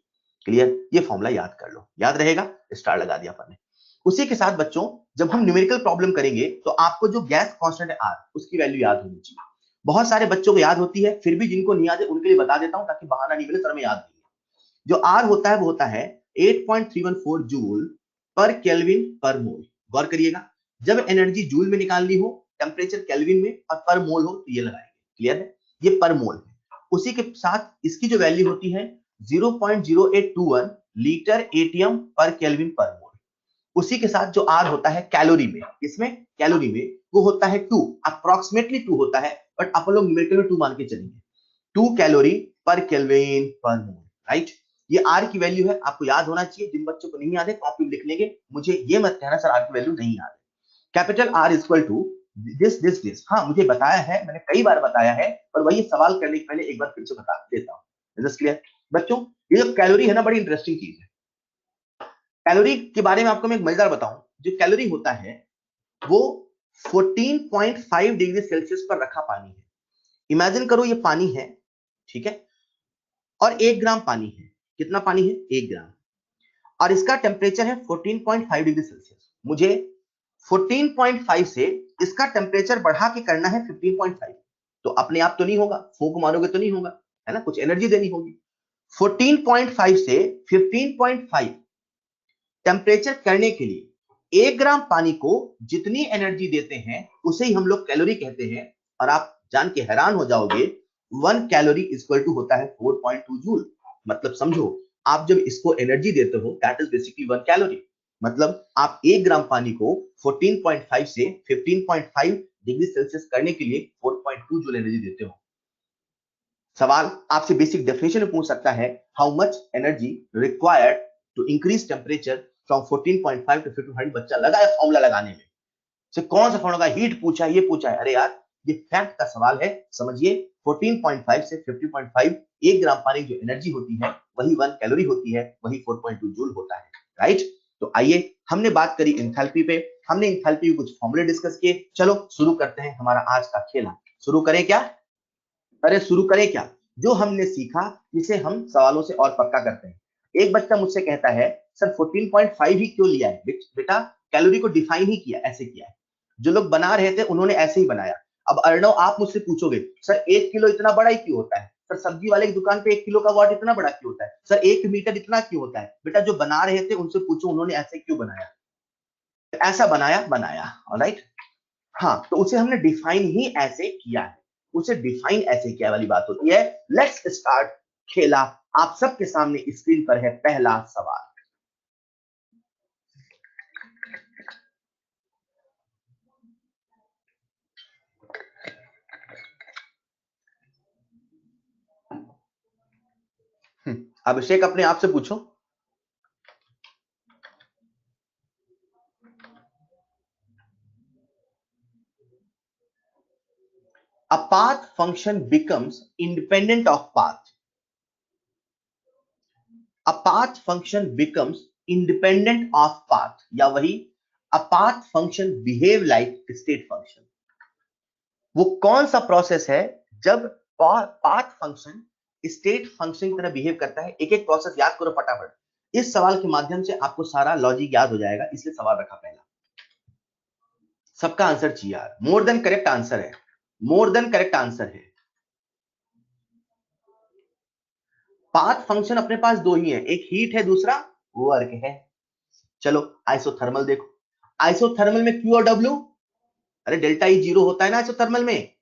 S1: Clear, ये फॉर्मूला याद कर लो, याद रहेगा, स्टार लगा दिया अपन ने। उसी के साथ बच्चों, जब हम न्यूमेरिकल प्रॉब्लम करेंगे तो आपको जो गैस कांस्टेंट है R, उसकी वैल्यू याद होनी चाहिए। बहुत सारे बच्चों को याद होती है, फिर भी जिनको नहीं याद है उनके लिए बता देता हूं ताकि बहाना नहीं मिले सर में याद नहीं है। जो R होता है वो होता है 8.314 जूल पर केल्विन पर मोल। गौर करिएगा, जब एनर्जी जूल में निकालनी हो, टेम्परेचर केल्विन में और पर मोल हो तो ये लगाएंगे। क्लियर है, ये पर मोल है। उसी के साथ इसकी जो वैल्यू होती है 0.0821 लीटर एटीएम पर केल्विन पर मोल। उसी के साथ जो आर होता है कैलोरी में, इसमें कैलोरी में वो होता है 2, अप्रोक्सीमेटली 2 होता है, बट आप लोग न्यूमेरिकल में 2 मान के चलेंगे। 2 कैलोरी पर केल्विन पर मोल, राइट। ये आर की वैल्यू है, आपको याद होना चाहिए। जिन बच्चों को नहीं याद है कॉपी में लिख लेंगे, मुझे ये मत कहना सर आर की वैल्यू नहीं याद है। Capital R equal to this. हाँ मुझे बताया है, मैंने कई बार बताया है, पर वही सवाल करने के पहले एक बार फिर से बता देता हूँ। क्लियर बच्चों? ये जो कैलोरी है ना, बड़ी इंटरेस्टिंग चीज है। कैलोरी के बारे में आपको मैं एक मजेदार बताऊं। जो कैलोरी होता है वो 14.5 डिग्री सेल्सियस पर रखा पानी है। इमेजिन करो ये पानी है, ठीक है, और 1 ग्राम पानी है। कितना पानी है? 1 ग्राम। और इसका टेम्परेचर है 14.5 डिग्री सेल्सियस। मुझे 14.5 से इसका टेम्परेचर बढ़ा के करना है 15.5। तो अपने आप तो नहीं होगा, फूंक मारोगे तो नहीं होगा, है ना, कुछ एनर्जी देनी होगी। 14.5 से 15.5 टेम्परेचर करने के लिए 1 ग्राम पानी को जितनी एनर्जी देते हैं उसे ही हम लोग कैलोरी कहते हैं। और आप जान के हैरान हो जाओगे, 1 कैलोरी इक्वल टू होता है 4.2 जूल। मतलब समझो, आप जब इसको एनर्जी देते हो दैट इज बेसिकली 1 कैलोरी। मतलब आप 1 ग्राम पानी को 14.5 से 15.5 डिग्री सेल्सियस करने के लिए 4.2 जूल एनर्जी देते हो। सवाल आपसे बेसिक डेफिनेशन में पूछ सकता है, how much energy required to increase temperature from 14.5 to 15. बच्चा लगा है फॉर्मूला लगाने में। से कौन सा फॉर्मूला? हीट पूछा है, ये पूछा है। अरे यार ये फैक्ट का सवाल है, समझिए। 14.5 से 15.5 1 ग्राम पानी जो एनर्जी होती है वही 1 कैलोरी होती है, वही 4.2 जूल होता है, राइट। तो आइए, हमने बात करी इंथैल्पी पे, हमने इंथैल्पी के कुछ फॉर्मूले डिस्कस किए। चलो शुरू करते हैं हमारा आज का खेला। शुरू करें क्या? अरे शुरू करें क्या? जो हमने सीखा इसे हम सवालों से और पक्का करते हैं। एक बच्चा मुझसे कहता है, सर 14.5 ही क्यों लिया है? बेटा कैलोरी को डिफाइन ही किया, ऐसे किया है। जो लोग बना रहे थे उन्होंने ऐसे ही बनाया। अब अर्णव आप मुझसे पूछोगे, सर 1 किलो इतना बड़ा ही क्यों होता है? सर सब्जी वाले की दुकान पे 1 किलो का वॉट इतना बड़ा क्यों होता है? सर 1 मीटर इतना क्यों होता है? बेटा जो बना रहे थे उनसे पूछो उन्होंने ऐसे क्यों बनाया। ऐसा बनाया, ऑलराइट। हाँ, तो उसे हमने डिफाइन ही ऐसे किया है, उसे डिफाइन ऐसे किया वाली बात होती है। लेट्स स्टार्ट खेला। आप सबके सामने स्क्रीन पर है पहला सवाल। अभिषेक अपने आप से पूछो। A path function becomes independent of path. A path function becomes independent of path, या वही a path function behave like state function. वो कौन सा प्रोसेस है जब पाथ फंक्शन स्टेट फंक्शन की तरह बिहेव करता है? एक एक प्रोसेस याद करो फटाफट। इस सवाल के माध्यम से आपको सारा लॉजिक याद हो जाएगा, इसलिए सवाल रखा पहला। सबका आंसर चाहिए यार, मोर देन करेक्ट आंसर है, मोर देन करेक्ट आंसर है। पाथ फंक्शन अपने पास दो ही है, एक हीट है, दूसरा वर्क है। चलो आइसोथर्मल देखो। आइसोथर्मल में क्यू और डब्ल्यू, अरे डेल्टा ई जीरो होता है ना आइसोथर्मल में।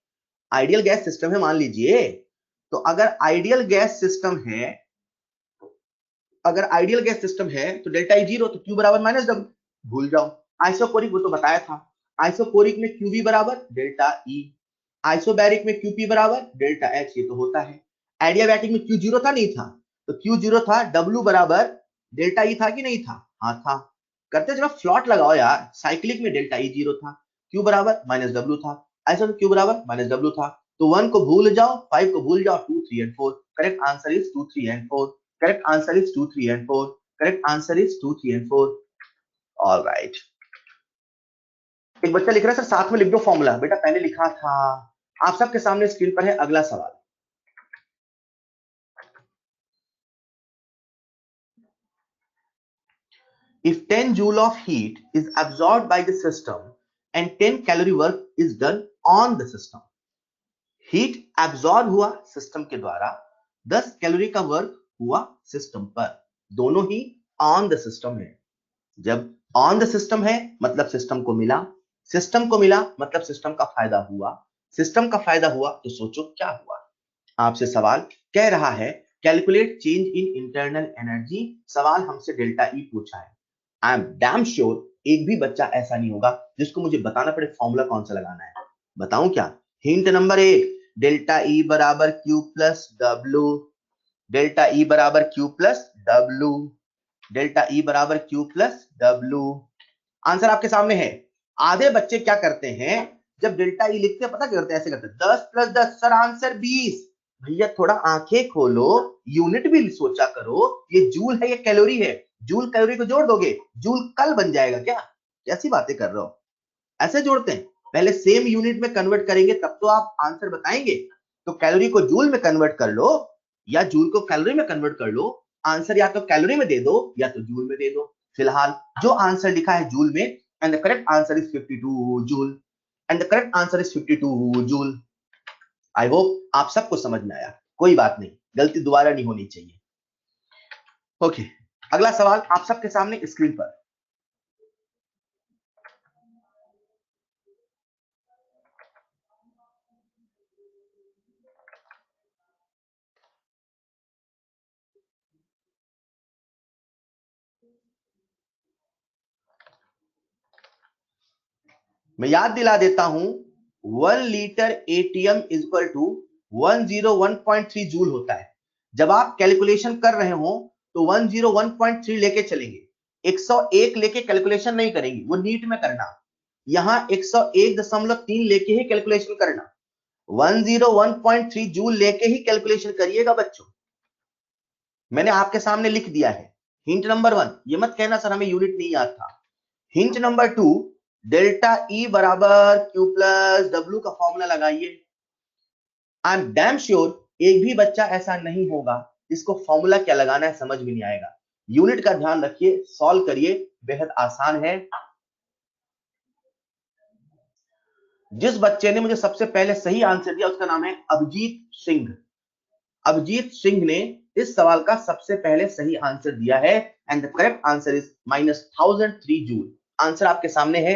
S1: आइडियल गैस सिस्टम है मान लीजिए, तो अगर आइडियल गैस सिस्टम है, अगर आइडियल गैस सिस्टम है तो डेल्टा ई जीरो, तो क्यू बराबर माइनस डब्ल्यू, भूल जाओ। आइसोकोरिक वो तो बताया था, आइसोकोरिक में क्यूबी बराबर डेल्टा ई, आइसोबैरिक में क्यूपी बराबर डेल्टा एच, ये तो होता है। एडियाबैटिक में क्यू जीरो था, नहीं था? तो क्यू जीरो था, डब्ल्यू बराबर डेल्टा ई था कि नहीं था? हाँ था। करते जरा फ्लॉट लगाओ यार। साइक्लिक में डेल्टा ई जीरो था, क्यू बराबर माइनस डब्ल्यू था, आइसो में क्यू बराबर माइनस डब्ल्यू था। तो 1 को भूल जाओ, 5 को भूल जाओ, 2 3 and 4। Correct answer is 2 3 and 4। Correct answer is 2 3 and 4। Correct answer is 2 3 and 4। Alright. एक बच्चा लिख रहा है सर साथ में लिख दो फॉर्मूला। बेटा पहले लिखा था। आप सबके सामने स्क्रीन पर है अगला सवाल। If 10 joule of heat is absorbed by the system and 10 calorie work is done on the system, heat absorb हुआ सिस्टम के द्वारा, 10 कैलोरी का वर्क हुआ सिस्टम पर, दोनों ही ऑन द सिस्टम है। जब ऑन द सिस्टम है मतलब सिस्टम को मिला, सिस्टम को मिला मतलब सिस्टम का फायदा हुआ, सिस्टम का फायदा हुआ तो सोचो क्या हुआ। आपसे सवाल कह रहा है calculate change in internal energy. सवाल हमसे डेल्टा ई पूछा है। आई एम डैम श्योर एक भी बच्चा ऐसा नहीं होगा जिसको मुझे बताना पड़े फॉर्मूला कौन सा लगाना है। बताऊं क्या? हिंट नंबर 1, डेल्टा ई बराबर Q plus W, delta E बराबर Q plus W, delta E बराबर क्यू प्लस डब्ल्यू। आंसर आपके सामने है। आधे बच्चे क्या करते हैं, जब डेल्टा ई लिखते हैं पता क्या करते हैं, ऐसे करते हैं 10 प्लस 10 सर आंसर 20। भैया थोड़ा आंखें खोलो, यूनिट भी सोचा करो, ये जूल है ये कैलोरी है, जूल कैलोरी को जोड़ दोगे जूल कल बन जाएगा क्या? कैसी बातें कर रहे हो? ऐसे जोड़ते हैं? पहले सेम यूनिट में कन्वर्ट करेंगे तब तो आप आंसर बताएंगे। तो कैलोरी को जूल में कन्वर्ट कर लो या जूल को कैलोरी में कन्वर्ट कर लो, आंसर या तो कैलोरी में दे दो या तो जूल में दे दो। फिलहाल जो आंसर लिखा है जूल में, and the correct answer is 52 joule, and the correct answer is 52 joule. I hope आप सबको समझ में आया, कोई बात नहीं, गलती दोबारा नहीं होनी चाहिए। ओके, अगला सवाल आप सबके सामने स्क्रीन पर। मैं याद दिला देता हूं, 1 litre atm is equal to 101.3 joule होता है। जब आप कैलकुलेशन कर रहे हो तो 101.3 लेके चलेंगे, 101 लेके कैलकुलेशन नहीं करेंगे, वो नीट में करना। यहां 101.3 लेके ही कैलकुलेशन करना, 101.3 जूल लेके ही कैलकुलेशन करिएगा बच्चों। मैंने आपके सामने लिख दिया है। हिंट नंबर 1, ये मत कहना सर हमें यूनिट नहीं याद था। हिंट नंबर 2, डेल्टा ई बराबर क्यू प्लस डब्ल्यू का फॉर्मूला लगाइए। आई एम डैम श्योर एक भी बच्चा ऐसा नहीं होगा जिसको फॉर्मूला क्या लगाना है समझ में नहीं आएगा। यूनिट का ध्यान रखिए, सॉल्व करिए, बेहद आसान है। जिस बच्चे ने मुझे सबसे पहले सही आंसर दिया उसका नाम है अभिजीत सिंह। अभिजीत सिंह ने इस सवाल का सबसे पहले सही आंसर दिया है, and the correct answer is -1003 joule. Answer आपके सामने है।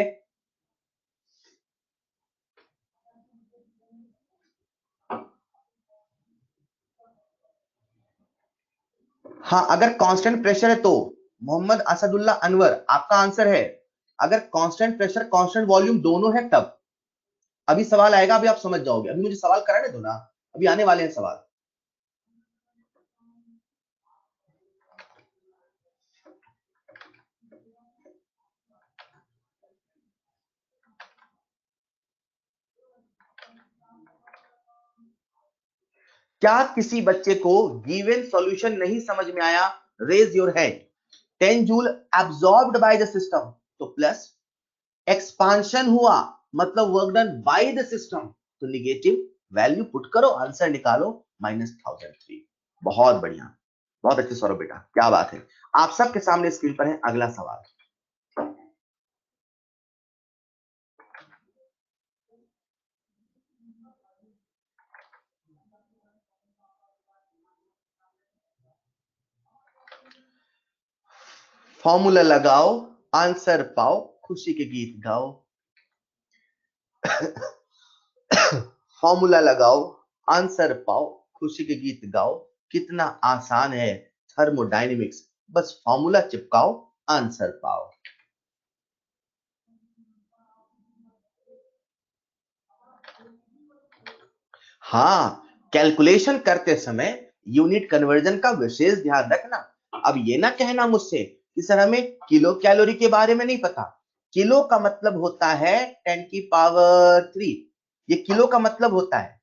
S1: हाँ, अगर कांस्टेंट प्रेशर है तो मोहम्मद असदुल्ला अनवर आपका आंसर है। अगर कांस्टेंट प्रेशर कांस्टेंट वॉल्यूम दोनों है तब। अभी सवाल आएगा, अभी आप समझ जाओगे, अभी मुझे सवाल कराने दो ना, अभी आने वाले हैं सवाल। क्या किसी बच्चे को गिवन सॉल्यूशन नहीं समझ में आया? Raise your hand. 10 joule absorbed by the system तो प्लस, एक्सपांशन हुआ मतलब work done by the system तो निगेटिव, वैल्यू पुट करो, आंसर निकालो -1003। बहुत बढ़िया, बहुत अच्छे सौरभ बेटा, क्या बात है। आप सबके सामने स्क्रीन पर है अगला सवाल। फॉर्मूला लगाओ, आंसर पाओ, खुशी के गीत गाओ। फॉर्मूला लगाओ, आंसर पाओ, खुशी के गीत गाओ। कितना आसान है थर्मोडायनेमिक्स, बस फॉर्मूला चिपकाओ, आंसर पाओ। हाँ, कैलकुलेशन करते समय यूनिट कन्वर्जन का विशेष ध्यान रखना। अब ये ना कहना मुझसे कि सर हमें किलो कैलोरी के बारे में नहीं पता। किलो का मतलब होता है 10 की पावर 3, ये किलो का मतलब होता है,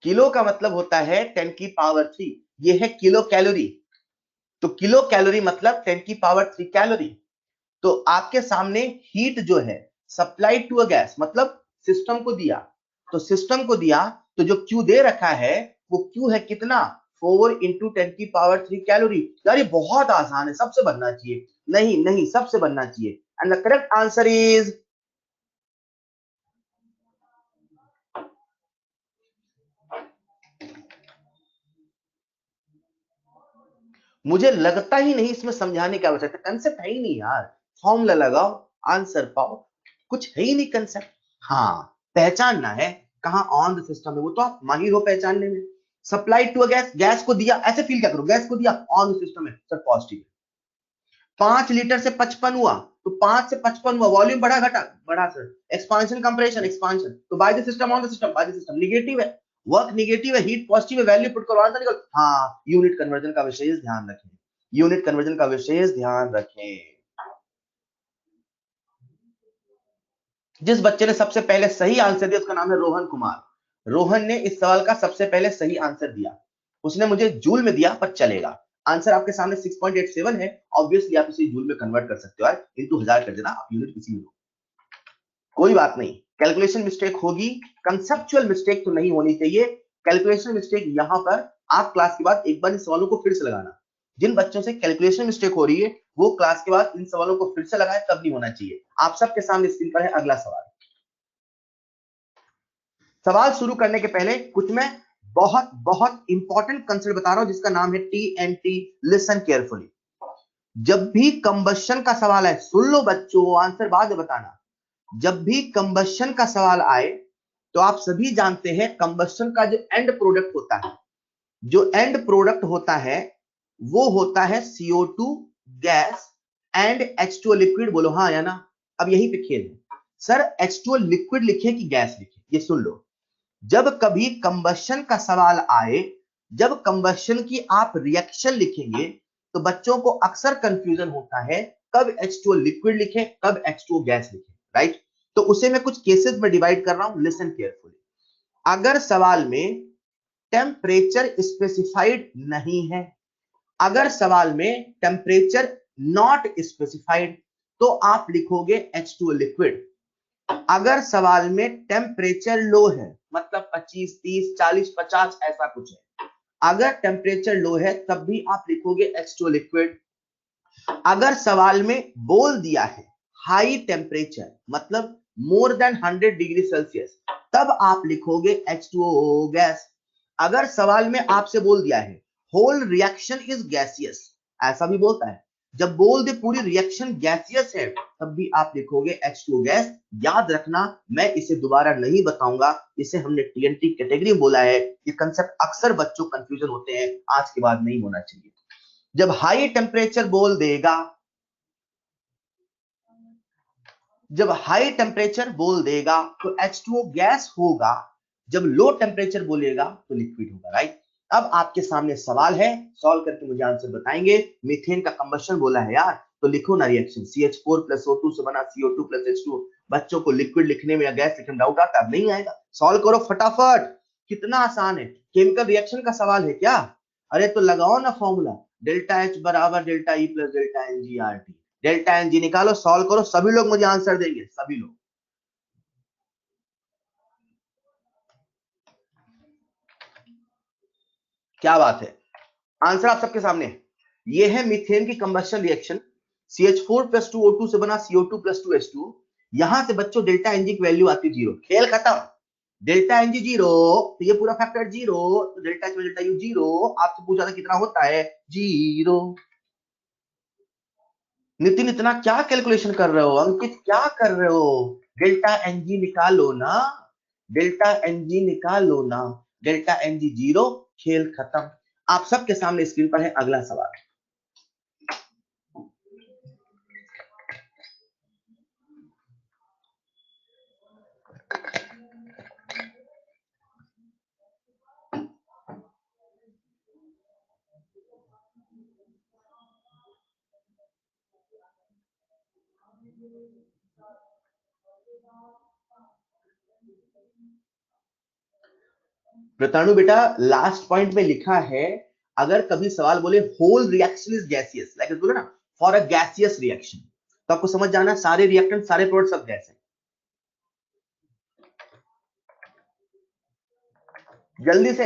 S1: किलो का मतलब होता है 10 की पावर 3, ये है किलो कैलोरी। तो किलो कैलोरी मतलब 10 की पावर 3 कैलोरी। तो आपके सामने हीट जो है सप्लाइड टू अ गैस मतलब सिस्टम को दिया, तो सिस्टम को दिया तो जो क्यू दे रखा है वो क्यू है कितना, 4 इंटू 10 की पावर 3 कैलोरी। यार ये बहुत आसान है, सबसे बनना चाहिए। नहीं नहीं, सबसे बनना चाहिए, and the correct answer is, मुझे लगता ही नहीं इसमें समझाने की आवश्यकता, कंसेप्ट है ही नहीं यार। फॉर्मूला लगाओ, आंसर पाओ, कुछ है ही नहीं कंसेप्ट। हाँ, पहचानना है कहां ऑन द सिस्टम है, वो तो आप माहिर हो पहचानने में। Supply to a gas, gas को दिया, ऐसे फील क्या करो, गैस को दिया ऑन द सिस्टम है सर पॉजिटिव, 5 लीटर से 55 हुआ, तो 5 से 55 हुआ, वॉल्यूम बढ़ा घटा, बढ़ा सर, एक्सपांशन कंप्रेशन एक्सपांशन, तो bye the system on the system, bye the system, negative है, वर्क निगेटिव है, हीट पॉजिटिव है, वैल्यू पुट करो, आंसर निकल। हाँ, यूनिट कन्वर्जन का विशेष ध्यान रखें, यूनिट कन्वर्जन का विशेष ध्यान रखें। जिस बच्चे ने सबसे पहले सही आंसर दिया उसका नाम है रोहन कुमार। रोहन ने इस सवाल का सबसे पहले सही आंसर दिया, उसने मुझे जूल में दिया पर चलेगा। आंसर आपके सामने 6.87 है, ऑब्वियसली आप इसे जूल में कन्वर्ट कर सकते हो यार, इंटू 1000 कर देना, आप यूनिट किसी में लो, कोई बात नहीं। कैलकुलेशन मिस्टेक होगी, कंसेप्चुअल मिस्टेक तो नहीं होनी चाहिए। कैलकुलेशन मिस्टेक यहां पर आप क्लास के बाद एक बार इन सवालों को फिर से लगाना। जिन बच्चों से कैलकुलेशन मिस्टेक हो रही है वो क्लास के बाद इन सवालों को फिर से लगाए, तब नहीं होना चाहिए। आप सबके सामने स्क्रीन पर है अगला सवाल। सवाल शुरू करने के पहले कुछ मैं बहुत बहुत इंपॉर्टेंट कंसेप्ट बता रहा हूं जिसका नाम है TNT। Listen carefully. जब भी कंबशन का सवाल है, सुन लो बच्चों, आंसर बाद में बताना। जब भी कंबशन का सवाल आए तो आप सभी जानते हैं कंबशन का जो एंड प्रोडक्ट होता है, जो एंड प्रोडक्ट होता है वो होता है CO2 gas and H2O liquid. बोलो हाँ या ना। अब यही पे खेल है सर, H2O लिक्विड लिखे कि गैस लिखे, ये सुन लो। जब कभी कंबशन का सवाल आए, जब कंबशन की आप रिएक्शन लिखेंगे तो बच्चों को अक्सर कंफ्यूजन होता है कब H2O लिक्विड लिखे कब H2O गैस लिखे, राइट। तो उसे मैं कुछ केसेस में डिवाइड कर रहा हूं, लिसन केयरफुली। अगर सवाल में टेम्परेचर स्पेसिफाइड नहीं है, अगर सवाल में टेम्परेचर नॉट स्पेसिफाइड, तो आप लिखोगे H2O लिक्विड। अगर सवाल में टेम्परेचर लो है, मतलब 25, 30, 40, 50 ऐसा कुछ है, अगर टेम्परेचर लो है तब भी आप लिखोगे H2O लिक्विड। अगर सवाल में बोल दिया है हाई टेम्परेचर, मतलब मोर देन 100 डिग्री सेल्सियस, तब आप लिखोगे H2O गैस। अगर सवाल में आपसे बोल दिया है होल रिएक्शन इज गैसियस, ऐसा भी बोलता है, जब बोल दे पूरी रिएक्शन गैसियस है तब भी आप लिखोगे H2O गैस। याद रखना, मैं इसे दोबारा नहीं बताऊंगा, इसे हमने TNT कैटेगरी में बोला है। ये कंसेप्ट अक्सर बच्चों कंफ्यूजन होते हैं, आज के बाद नहीं होना चाहिए। जब हाई टेम्परेचर बोल देगा, जब हाई टेम्परेचर बोल देगा तो H2O गैस होगा, जब लो टेम्परेचर बोलेगा तो लिक्विड होगा, राइट। अब आपके सामने सवाल है, सॉल्व करके मुझे आंसर बताएंगे। मीथेन का कंबशन बोला है यार, तो लिखो ना रिएक्शन, CH4 प्लस O2 से बना CO2 प्लस H2O। बच्चों को लिक्विड लिखने में या गैस लिखने में डाउट आता है? नहीं आएगा, सॉल्व करो फटाफट, कितना आसान है। केमिकल रिएक्शन का सवाल है क्या? अरे तो लगाओ ना फॉर्मूला, डेल्टा H बराबर delta E plus delta NgRT। Delta NG निकालो, सॉल्व करो, सभी लोग मुझे आंसर देंगे, सभी लोग। क्या बात है, आंसर आप सबके सामने है। ये है मीथेन की combustion reaction, CH4 plus 2O2 से बना CO2 प्लस 2H2O। यहां से बच्चों डेल्टा एनजी की वैल्यू आती है 0, खेल खत्म। डेल्टा एनजी 0, तो ये पूरा फैक्टर 0, तो डेल्टा एच डेल्टा यू 0। आपसे पूछा था कितना होता है, 0। नितिन इतना क्या कैलकुलेशन कर रहे हो, अंकित क्या कर रहे हो? डेल्टा एनजी निकालो ना, डेल्टा एनजी निकालो ना, डेल्टा एनजी 0, खेल खत्म। आप सबके सामने स्क्रीन पर है अगला सवाल। प्रताणु बेटा, लास्ट पॉइंट में लिखा है अगर कभी सवाल बोले whole reaction is gaseous, like बोले ना फॉर अ गैसियस रिएक्शन, तो आपको समझ जाना सारे रिएक्टेंट सारे प्रोडक्ट सब गैस है।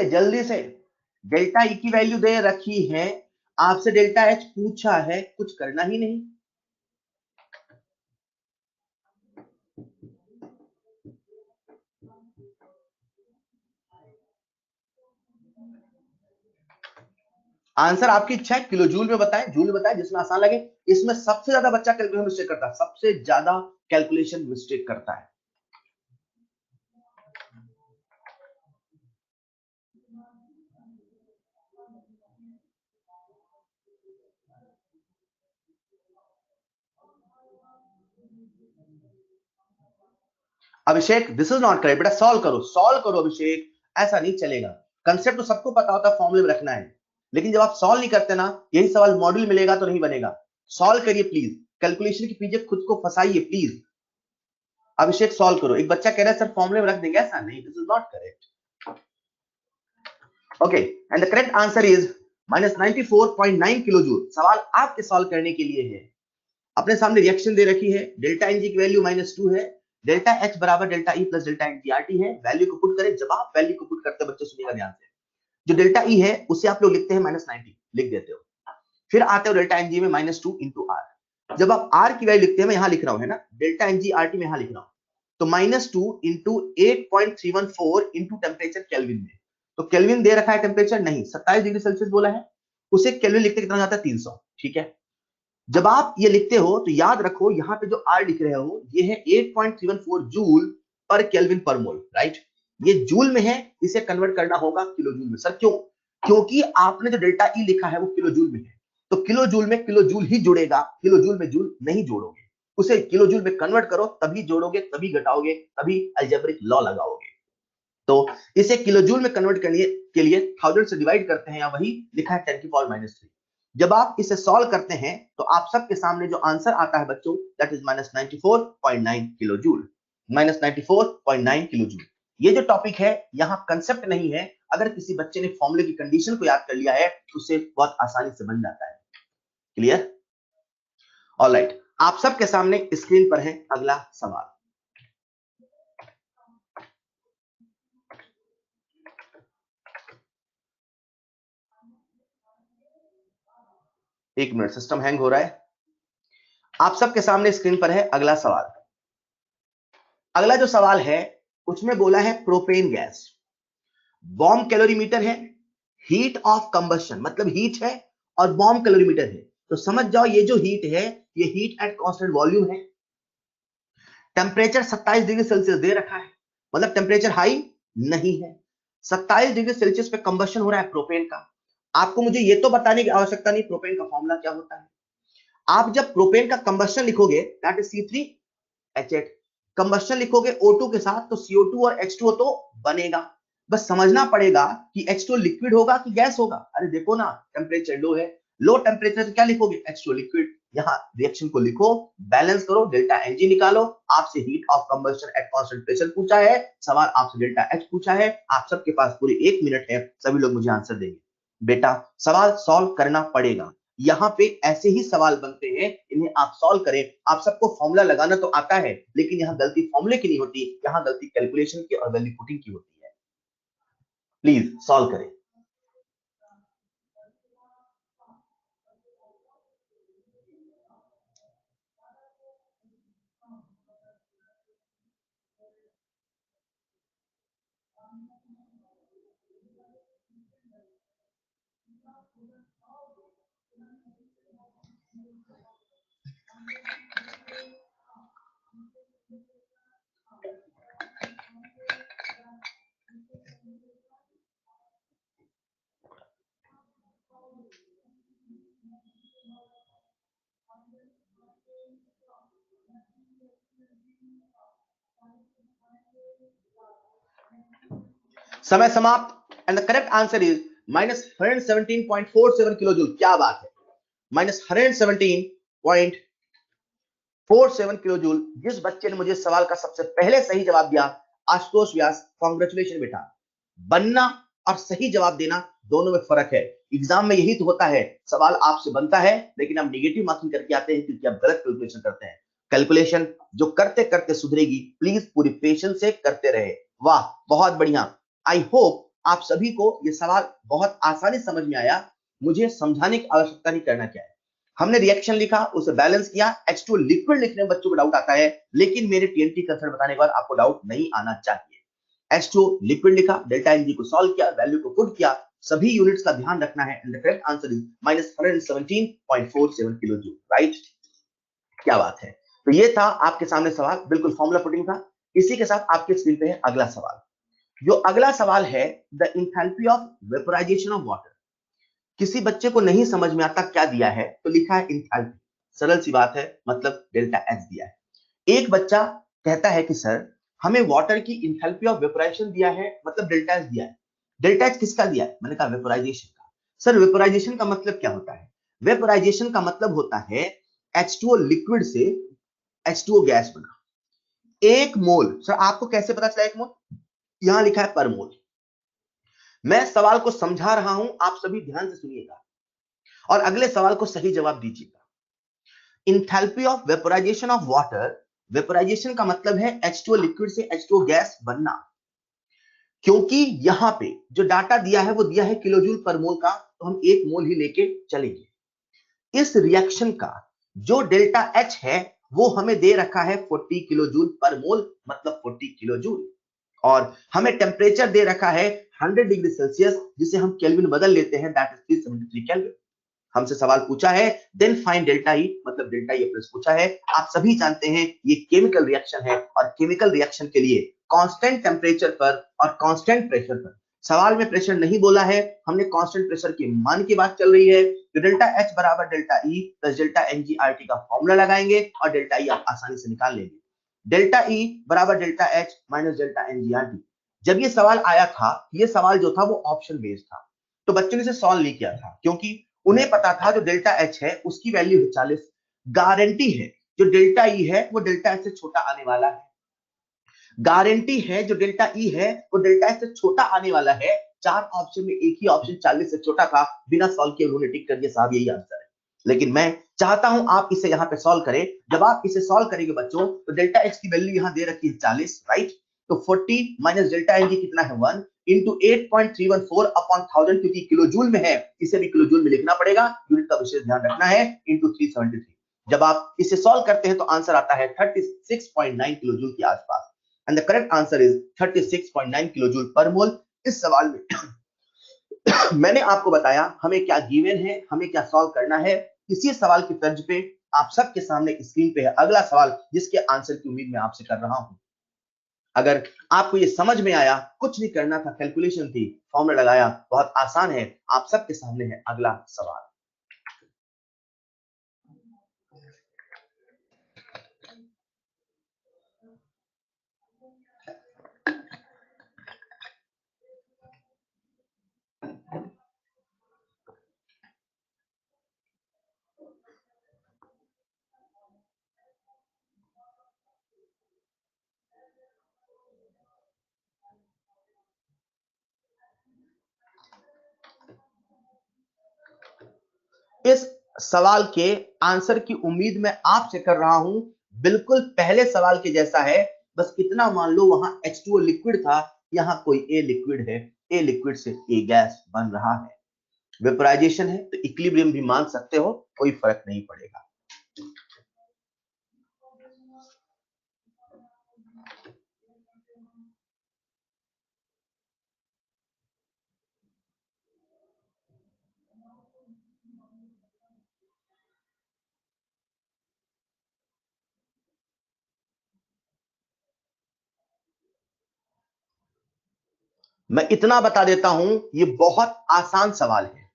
S1: जल्दी से डेल्टा ई की वैल्यू दे रखी है, आपसे डेल्टा एच पूछा है, कुछ करना ही नहीं। आंसर आपकी इच्छा है, किलो जूल में बताएं, जूल में बताएं, जिसमें आसान लगे। इसमें सबसे ज्यादा बच्चा कैलकुलेशन मिस्टेक करता है, सबसे ज्यादा कैलकुलेशन मिस्टेक करता है। अभिषेक दिस इज नॉट करेक्ट। बेटा सॉल्व करो अभिषेक, ऐसा नहीं चलेगा। कंसेप्ट तो सबको पता होता है, फॉर्मूले में रखना है, लेकिन जब आप सॉल्व नहीं करते ना, यही सवाल मॉड्यूल मिलेगा तो नहीं बनेगा। सॉल्व करिए प्लीज, कैलकुलेशन के पीछे खुद को फंसाइए प्लीज। अभिषेक सॉल्व करो। एक बच्चा कह रहा है सर फॉर्मूले में रख देंगे, ऐसा नहीं, this is not correct. Okay, and the correct answer is -94.9 kilo joule. सवाल आपके सॉल्व करने के लिए है। अपने सामने रिएक्शन दे रखी है, डेल्टा एनजी की वैल्यू -2 है, डेल्टा एच बराबर डेल्टा ई प्लस डेल्टा एनजीआरटी है। वैल्यू को पुट करें। जब आप वैल्यू को पुट करते हैं, बच्चे सुनिएगा ध्यान से, जो डेल्टा ई है उसे आप लोग लिखते हैं -90, लिख देते हो। फिर आते हो डेल्टा एनजी में -2 इंटू आर। जब आप आर की वैल्यू लिखते हैं, मैं यहां लिख रहा हूं, है ना, डेल्टा एनजीआरटी में यहां लिख रहा हूं, तो -2 इंटू 8.314 इंटू टेम्परेचर केल्विन में। तो केल्विन दे रखा है, टेम्परेचर नहीं, 27 डिग्री सेल्सियस बोला है, उसे केल्विन लिखते कितना जाता है, 300। ठीक है, जब आप ये लिखते हो तो याद रखो, यहां पे जो आर लिख रहे हो ये है 8.314 जूल पर केल्विन पर मोल, राइट। ये जूल में है, इसे कन्वर्ट करना होगा किलो जूल में। सर क्यों? क्योंकि आपने जो डेल्टा ई लिखा है वो किलो जूल में है, तो किलो जूल में किलो जूल ही जुड़ेगा, किलो जूल में जूल नहीं जोड़ोगे। उसे किलो जूल में कन्वर्ट करो, तभी जोड़ोगे, तभी घटाओगे, तभी अलजेब्रिक लॉ लगाओगे। तो इसे किलो जूल में कन्वर्ट करने के लिए 1000 से डिवाइड करते हैं, या वही लिखा है 10 की पावर -3। जब आप इसे सॉल्व करते हैं तो आप सबके सामने जो आंसर आता है बच्चों, that is -94.9 kilo joule. -94.9 kilo joule. ये जो टॉपिक है, यहां कंसेप्ट नहीं है। अगर किसी बच्चे ने फॉर्मूले की कंडीशन को याद कर लिया है तो उसे बहुत आसानी से बन जाता है। क्लियर? ऑलराइट, आप सबके सामने स्क्रीन पर है अगला सवाल। एक मिनट, सिस्टम हैंग हो रहा है। आप सबके सामने स्क्रीन पर है अगला सवाल। अगला जो सवाल है उसमें बोला है प्रोपेन गैस, बॉम्ब कैलोरीमीटर है, हीट ऑफ कंबशन मतलब हीट है, और बॉम्ब कैलोरीमीटर है। तो समझ जाओ ये जो हीट है, ये हीट एट कांस्टेंट वॉल्यूम है। टेम्परेचर 27 डिग्री सेल्सियस दे रखा है, मतलब टेम्परेचर हाई नहीं है। 27 डिग्री सेल्सियस पे कंबशन हो रहा है प्रोपेन का। आपको मुझे ये तो बताने की आवश्यकता नहीं प्रोपेन का फॉर्मूला क्या होता है। आप जब प्रोपेन का कंबशन लिखोगे, दैट इज C3H8, कंबशन लिखोगे O2 के साथ, तो CO2 और H2O तो बनेगा। बस समझना पड़ेगा कि H2O लिक्विड होगा कि गैस होगा। अरे देखो ना, टेम्परेचर लो है, लो टेम्परेचर से क्या लिखोगे, H2O लिक्विड। यहाँ रिएक्शन को लिखो, बैलेंस करो, डेल्टा एनजी निकालो। आपसे heat of combustion at constant pressure पूछा है, सवाल आपसे डेल्टा एच पूछा है। आप सबके पास पूरे 1 मिनट है, सभी लोग मुझे आंसर देंगे। बेटा सवाल सॉल्व करना पड़ेगा, यहाँ पे ऐसे ही सवाल बनते हैं, इन्हें आप सॉल्व करें। आप सबको फॉर्मूला लगाना तो आता है, लेकिन यहाँ गलती फॉर्मूले की नहीं होती, यहाँ गलती कैलकुलेशन की और वैल्यू पुटिंग की होती है। प्लीज सॉल्व करें। समय समाप्त, and the correct answer is -117.47 kilo joule. क्या बात है, -117.47 किलो जूल। जिस बच्चे ने मुझे सवाल का सबसे पहले सही जवाब दिया, आशुतोष व्यास, कॉन्ग्रेचुलेशन बेटा। बनना और सही जवाब देना दोनों में फर्क है। एग्जाम में यही तो होता है, सवाल आपसे बनता है लेकिन आप नेगेटिव मार्किंग करके आते हैं क्योंकि आप गलत कैलकुलेशन करते हैं। कैलकुलेशन जो करते करते सुधरेगी, प्लीज पूरी पेशेंस से करते रहे। वाह, बहुत बढ़िया। आई होप आप सभी को ये सवाल बहुत आसानी समझ में आया। मुझे समझाने की आवश्यकता नहीं, करना क्या है, हमने रिएक्शन लिखा, उसे बैलेंस किया। H2 लिक्विड लिखने में बच्चों को डाउट आता है, लेकिन मेरे TNT कंसेप्ट बताने के बाद आपको डाउट नहीं आना चाहिए। H2 लिक्विड लिखा, डेल्टा एनजी को सॉल्व किया, वैल्यू को पुट किया, सभी यूनिट्स का ध्यान रखना है। And the correct answer is -117.47 kilo joule, right. क्या बात है। तो ये था आपके सामने सवाल, बिल्कुल फॉर्मूला पुटिंग था। इसी के साथ आपके स्क्रीन पे है अगला सवाल। जो अगला सवाल है, the enthalpy of vaporisation of water. किसी बच्चे को नहीं समझ में आता क्या दिया है, तो लिखा है इंथैल्पी, सरल सी बात है, मतलब डेल्टा एच दिया है। एक बच्चा कहता है कि सर हमें वाटर की इंथैल्पी ऑफ वेपोराइजेशन दिया है, मतलब डेल्टा एच दिया है। डेल्टा एच किसका दिया है? मैंने कहा वेपोराइजेशन का। सर वेपोराइजेशन का मतलब क्या होता है? वेपोराइजेशन का मतलब होता है H2O लिक्विड से H2O गैस बना। एक मोल, सर आपको कैसे पता चला एक मोल? यहां लिखा है पर मोल। मैं सवाल को समझा रहा हूं, आप सभी ध्यान से सुनिएगा और अगले सवाल को सही जवाब दीजिएगा। Enthalpy of vaporisation of water, vaporisation का मतलब है H2O लिक्विड से H2O गैस बनना। क्योंकि यहां पे जो डाटा दिया है वो दिया है किलोजूल पर मोल का, तो हम एक मोल ही लेके चलेंगे। इस रिएक्शन का जो डेल्टा एच है वो हमें दे रखा है 40 किलोजूल पर मोल, मतलब 40 किलोजूल। और हमें टेम्परेचर दे रखा है 100 डिग्री सेल्सियस, जिसे हम केल्विन बदल लेते हैं, दैट इज 373 केल्विन। हमसे सवाल पूछा है देन फाइंड डेल्टा ई, मतलब डेल्टा ई प्लस पूछा है। आप सभी जानते हैं ये केमिकल रिएक्शन है और केमिकल रिएक्शन के लिए कांस्टेंट टेम्परेचर पर और कांस्टेंट प्रेशर पर, सवाल में प्रेशर नहीं बोला है, हमने कांस्टेंट प्रेशर के मान की बात चल रही है, तो डेल्टा एच बराबर डेल्टा ई प्लस डेल्टा एनजीआरटी का फॉर्मूला लगाएंगे और डेल्टा ई आप आसानी से निकाल लेंगे। डेल्टा ई बराबर डेल्टा एच माइनस डेल्टा एनजीआरटी। जब ये सवाल आया था, ये सवाल जो था वो ऑप्शन बेस्ड था, तो बच्चों ने इसे सॉल्व नहीं किया था, क्योंकि उन्हें पता था जो डेल्टा एच है उसकी वैल्यू है 40। गारंटी है जो डेल्टा ई है वो डेल्टा एच से छोटा आने वाला है। गारंटी है जो डेल्टा ई है वो डेल्टा एच से छोटा आने वाला है। चार ऑप्शन में एक ही ऑप्शन 40 से छोटा था, बिना सॉल्व किए उन्होंने टिक कर दिया साहब यही आंसर है। लेकिन मैं चाहता हूं आप इसे यहां पे सॉल्व करें। जब आप इसे सॉल्व करेंगे बच्चों, तो डेल्टा एच की वैल्यू यहां दे रखी है 40, राइट? तो 40 माइनस डेल्टा एन कितना है 1 इंटू 8.314 अपॉन 1000, क्योंकि किलोजूल में है इसे भी किलोजूल में लिखना पड़ेगा, यूनिट का विशेष ध्यान रखना है, इंटू 373। जब आप इसे सॉल्व करते हैं तो आंसर आता है 36.9 किलोजूल के आसपास, and the correct answer is 36.9 kilojoule पर मोल। इस सवाल में मैंने आपको बताया हमें क्या गिवन है, हमें क्या सॉल्व करना है। इसी सवाल की तर्ज पे आप सबके सामने स्क्रीन पे है अगला सवाल, जिसके आंसर की उम्मीद मैं आपसे कर रहा हूं। अगर आपको ये समझ में आया, कुछ नहीं करना था, कैलकुलेशन थी, फॉर्मूला लगाया, बहुत आसान है। आप सबके सामने है अगला सवाल। इस सवाल के आंसर की उम्मीद मैं आपसे कर रहा हूं, बिल्कुल पहले सवाल के जैसा है, बस इतना मान लो वहां H2O लिक्विड था, यहां कोई A लिक्विड है, A लिक्विड से A गैस बन रहा है। वेपोराइजेशन है तो इक्विलिब्रियम भी मान सकते हो, कोई फर्क नहीं पड़ेगा। मैं इतना बता देता हूं, ये बहुत आसान सवाल है।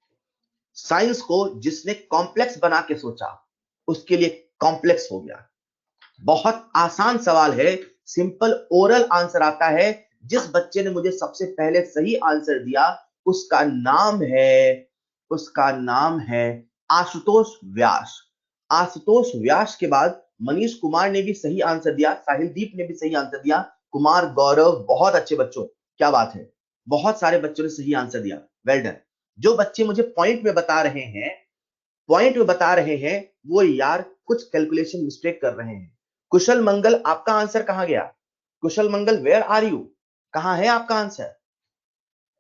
S1: साइंस को जिसने कॉम्प्लेक्स बना के सोचा उसके लिए कॉम्प्लेक्स हो गया। बहुत आसान सवाल है, सिंपल ओरल आंसर आता है। जिस बच्चे ने मुझे सबसे पहले सही आंसर दिया उसका नाम है आशुतोष व्यास। आशुतोष व्यास के बाद मनीष कुमार ने भी सही आंसर दिया, साहिलदीप ने भी सही आंसर दिया, कुमार गौरव, बहुत अच्छे बच्चों, क्या बात है, बहुत सारे बच्चों ने सही आंसर दिया, वेल डन। जो बच्चे मुझे पॉइंट में बता रहे हैं वो यार कुछ कैलकुलेशन मिस्टेक कर रहे हैं। कुशल मंगल, आपका आंसर कहां गया? कुशल मंगल, वेयर आर यू? कहां है आपका आंसर?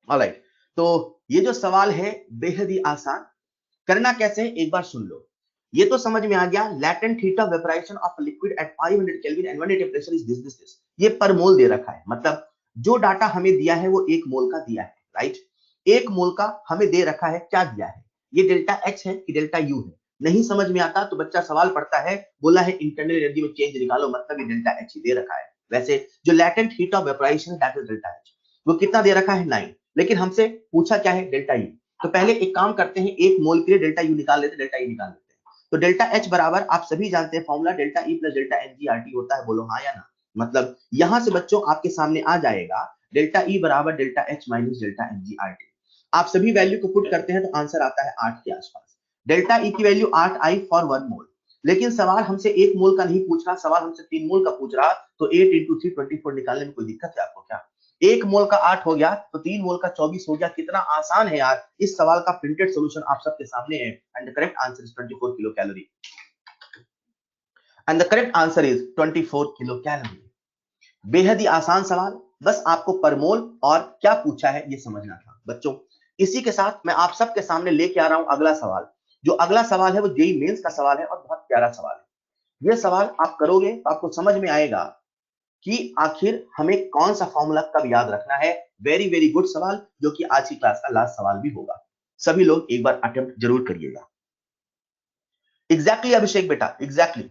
S1: ऑलराइट, तो ये जो सवाल है बेहद ही आसान। करना कैसे है एक बार सुन लो। ये तो समझ में आ गया, latent heat of vaporisation of liquid at 500 kelvin and 180 temperature is this. ये पर मोल दे रखा है, मतलब जो डाटा हमें दिया है वो एक मोल का दिया है, राइट? एक मोल का हमें दे रखा है, क्या दिया है? ये डेल्टा एच है कि डेल्टा यू है? नहीं समझ में आता तो बच्चा सवाल पढ़ता है, बोला है इंटरनल एनर्जी में चेंज निकालो, मतलब ये डेल्टा एच ही दे रखा है। वैसे जो latent heat of vaporisation that is delta H, वो कितना दे रखा है 9, लेकिन हमसे पूछा क्या है? Delta U. तो पहले एक काम करते हैं, एक मोल के लिए डेल्टा यू निकाल लेते, डेल्टा ई निकाल लेते हैं। तो डेल्टा एच बराबर आप सभी जानते हैं formula delta E plus delta N G R T होता है, बोलो हाँ या ना। मतलब यहां से बच्चों आपके सामने आ जाएगा डेल्टा ई बराबर delta H minus delta N G R T. आप सभी वैल्यू को पुट करते हैं तो आंसर आता है 8 के आसपास। डेल्टा ई की वैल्यू 8 आई फॉर 1 मोल, लेकिन सवाल हमसे 1 मोल का नहीं पूछ रहा, सवाल हमसे 3 मोल का पूछ रहा। तो 8 इंटू 3 24 निकालने में कोई दिक्कत है आपको क्या? 1 मोल का 8 हो गया तो 3 मोल का 24 हो गया। कितना आसान है यार। इस सवाल का प्रिंटेड सॉल्यूशन आप सबके सामने है and the correct answer is 24 kilo calorie. And the correct answer is 24 kilo calorie. बेहद ही आसान सवाल, बस आपको पर मोल और क्या पूछा है ये समझना था बच्चों। इसी के साथ मैं आप सबके सामने लेके आ रहा हूं अगला सवाल। जो अगला सवाल है वो जेईई मेंस का सवाल है और बहुत प्यारा सवाल है। ये सवाल आप करोगे तो आपको समझ में आएगा कि आखिर हमें कौन सा फॉर्मूला कब याद रखना है। वेरी वेरी गुड सवाल, जो कि आज की क्लास का लास्ट सवाल भी होगा। सभी लोग एक बार अटेम्प्ट जरूर करिएगा। एग्जैक्टली अभिषेक बेटा, exactly.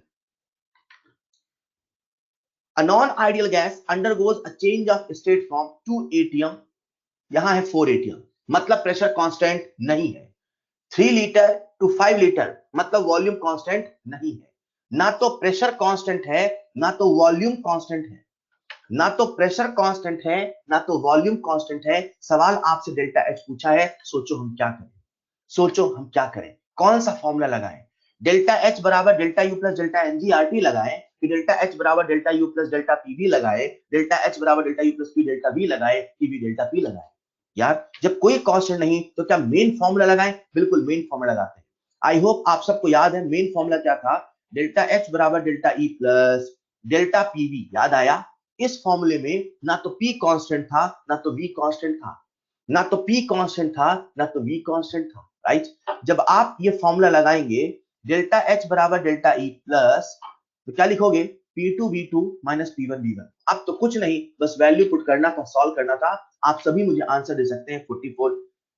S1: A non-ideal gas undergoes a change of state from 2 atm, यहां है 4 atm, मतलब प्रेशर कांस्टेंट नहीं है। 3 लीटर टू 5 लीटर मतलब वॉल्यूम कांस्टेंट नहीं है। ना तो प्रेशर कांस्टेंट है ना तो वॉल्यूम कांस्टेंट है। ना तो प्रेशर कांस्टेंट है ना तो वॉल्यूम कांस्टेंट है। सवाल आपसे डेल्टा एच पूछा है, सोचो हम क्या करें। सोचो हम क्या करें, कौन सा फॉर्मूला लगाएं। डेल्टा एच बराबर डेल्टा यू प्लस डेल्टा एनजीआरटी लगाएं, कि डेल्टा एच बराबर delta U plus delta PV लगाए, डेल्टा एच बराबर delta U plus P delta we लगाए, पीवी डेल्टा पी लगाए। यार जब कोई कांस्टेंट नहीं तो क्या मेन फॉर्मूला लगाएं? बिल्कुल मेन फॉर्मूला लगाते हैं। आई होप आप सबको याद है मेन फॉर्मूला क्या था। डेल्टा एच बराबर delta E plus delta PV, याद आया? इस फॉर्मूले में ना तो पी कांस्टेंट था ना तो वी कांस्टेंट था, ना तो पी कांस्टेंट था ना तो वी कांस्टेंट था, राइट। जब आप ये फॉर्मूला लगाएंगे डेल्टा एच बराबर डेल्टा ई प्लस, तो क्या लिखोगे? P2V2 minus P1V1। अब तो कुछ नहीं, बस वैल्यू पुट करना था, सॉल्व करना था। आप सभी मुझे आंसर दे सकते हैं 44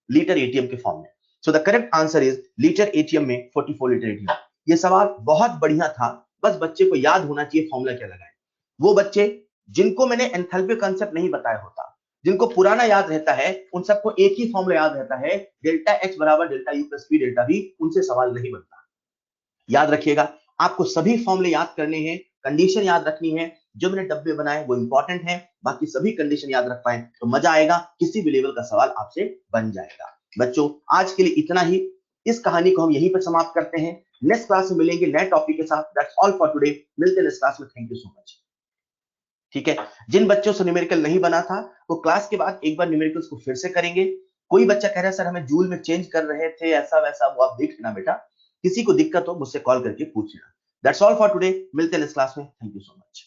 S1: लीटर एटीएम के फॉर्म में। So the correct answer is litre ATM में 44 लीटर एटीएम। ये सवाल बहुत बढ़िया था, बस बच्चे को याद होना चाहिए फॉर्मूला क्या लगाए। वो बच्चे जिनको मैंने एंथैल्पी कांसेप्ट नहीं बताया होता, जिनको पुराना याद रहता है, उन सबको एक ही फॉर्मूला याद रहता है, डेल्टा एच बराबर delta U plus P delta we, उनसे सवाल नहीं बनता। याद रखिएगा, आपको सभी फॉर्मूले याद करने हैं, कंडीशन याद रखनी है। जो मैंने डब्बे बनाए वो इंपॉर्टेंट है, बाकी सभी कंडीशन याद रख पाए तो मजा आएगा, किसी भी लेवल का सवाल आपसे बन जाएगा। बच्चों आज के लिए इतना ही, इस कहानी को हम यहीं पर समाप्त करते हैं। नेक्स्ट क्लास में मिलेंगे नए टॉपिक के साथ। दैट्स ऑल फॉर टुडे, मिलते हैं नेक्स्ट क्लास में। Thank you so much. ठीक है, जिन बच्चों से न्यूमेरिकल नहीं बना था वो क्लास के बाद एक बार न्यूमेरिकल्स को फिर से करेंगे। कोई बच्चा कह रहा है सर हमें जूल में चेंज कर रहे थे ऐसा वैसा, वो आप देख लेना बेटा। किसी को दिक्कत हो मुझसे कॉल करके पूछ लेना। दैट्स ऑल फॉर टुडे, मिलते हैं नेक्स्ट क्लास में। Thank you so much.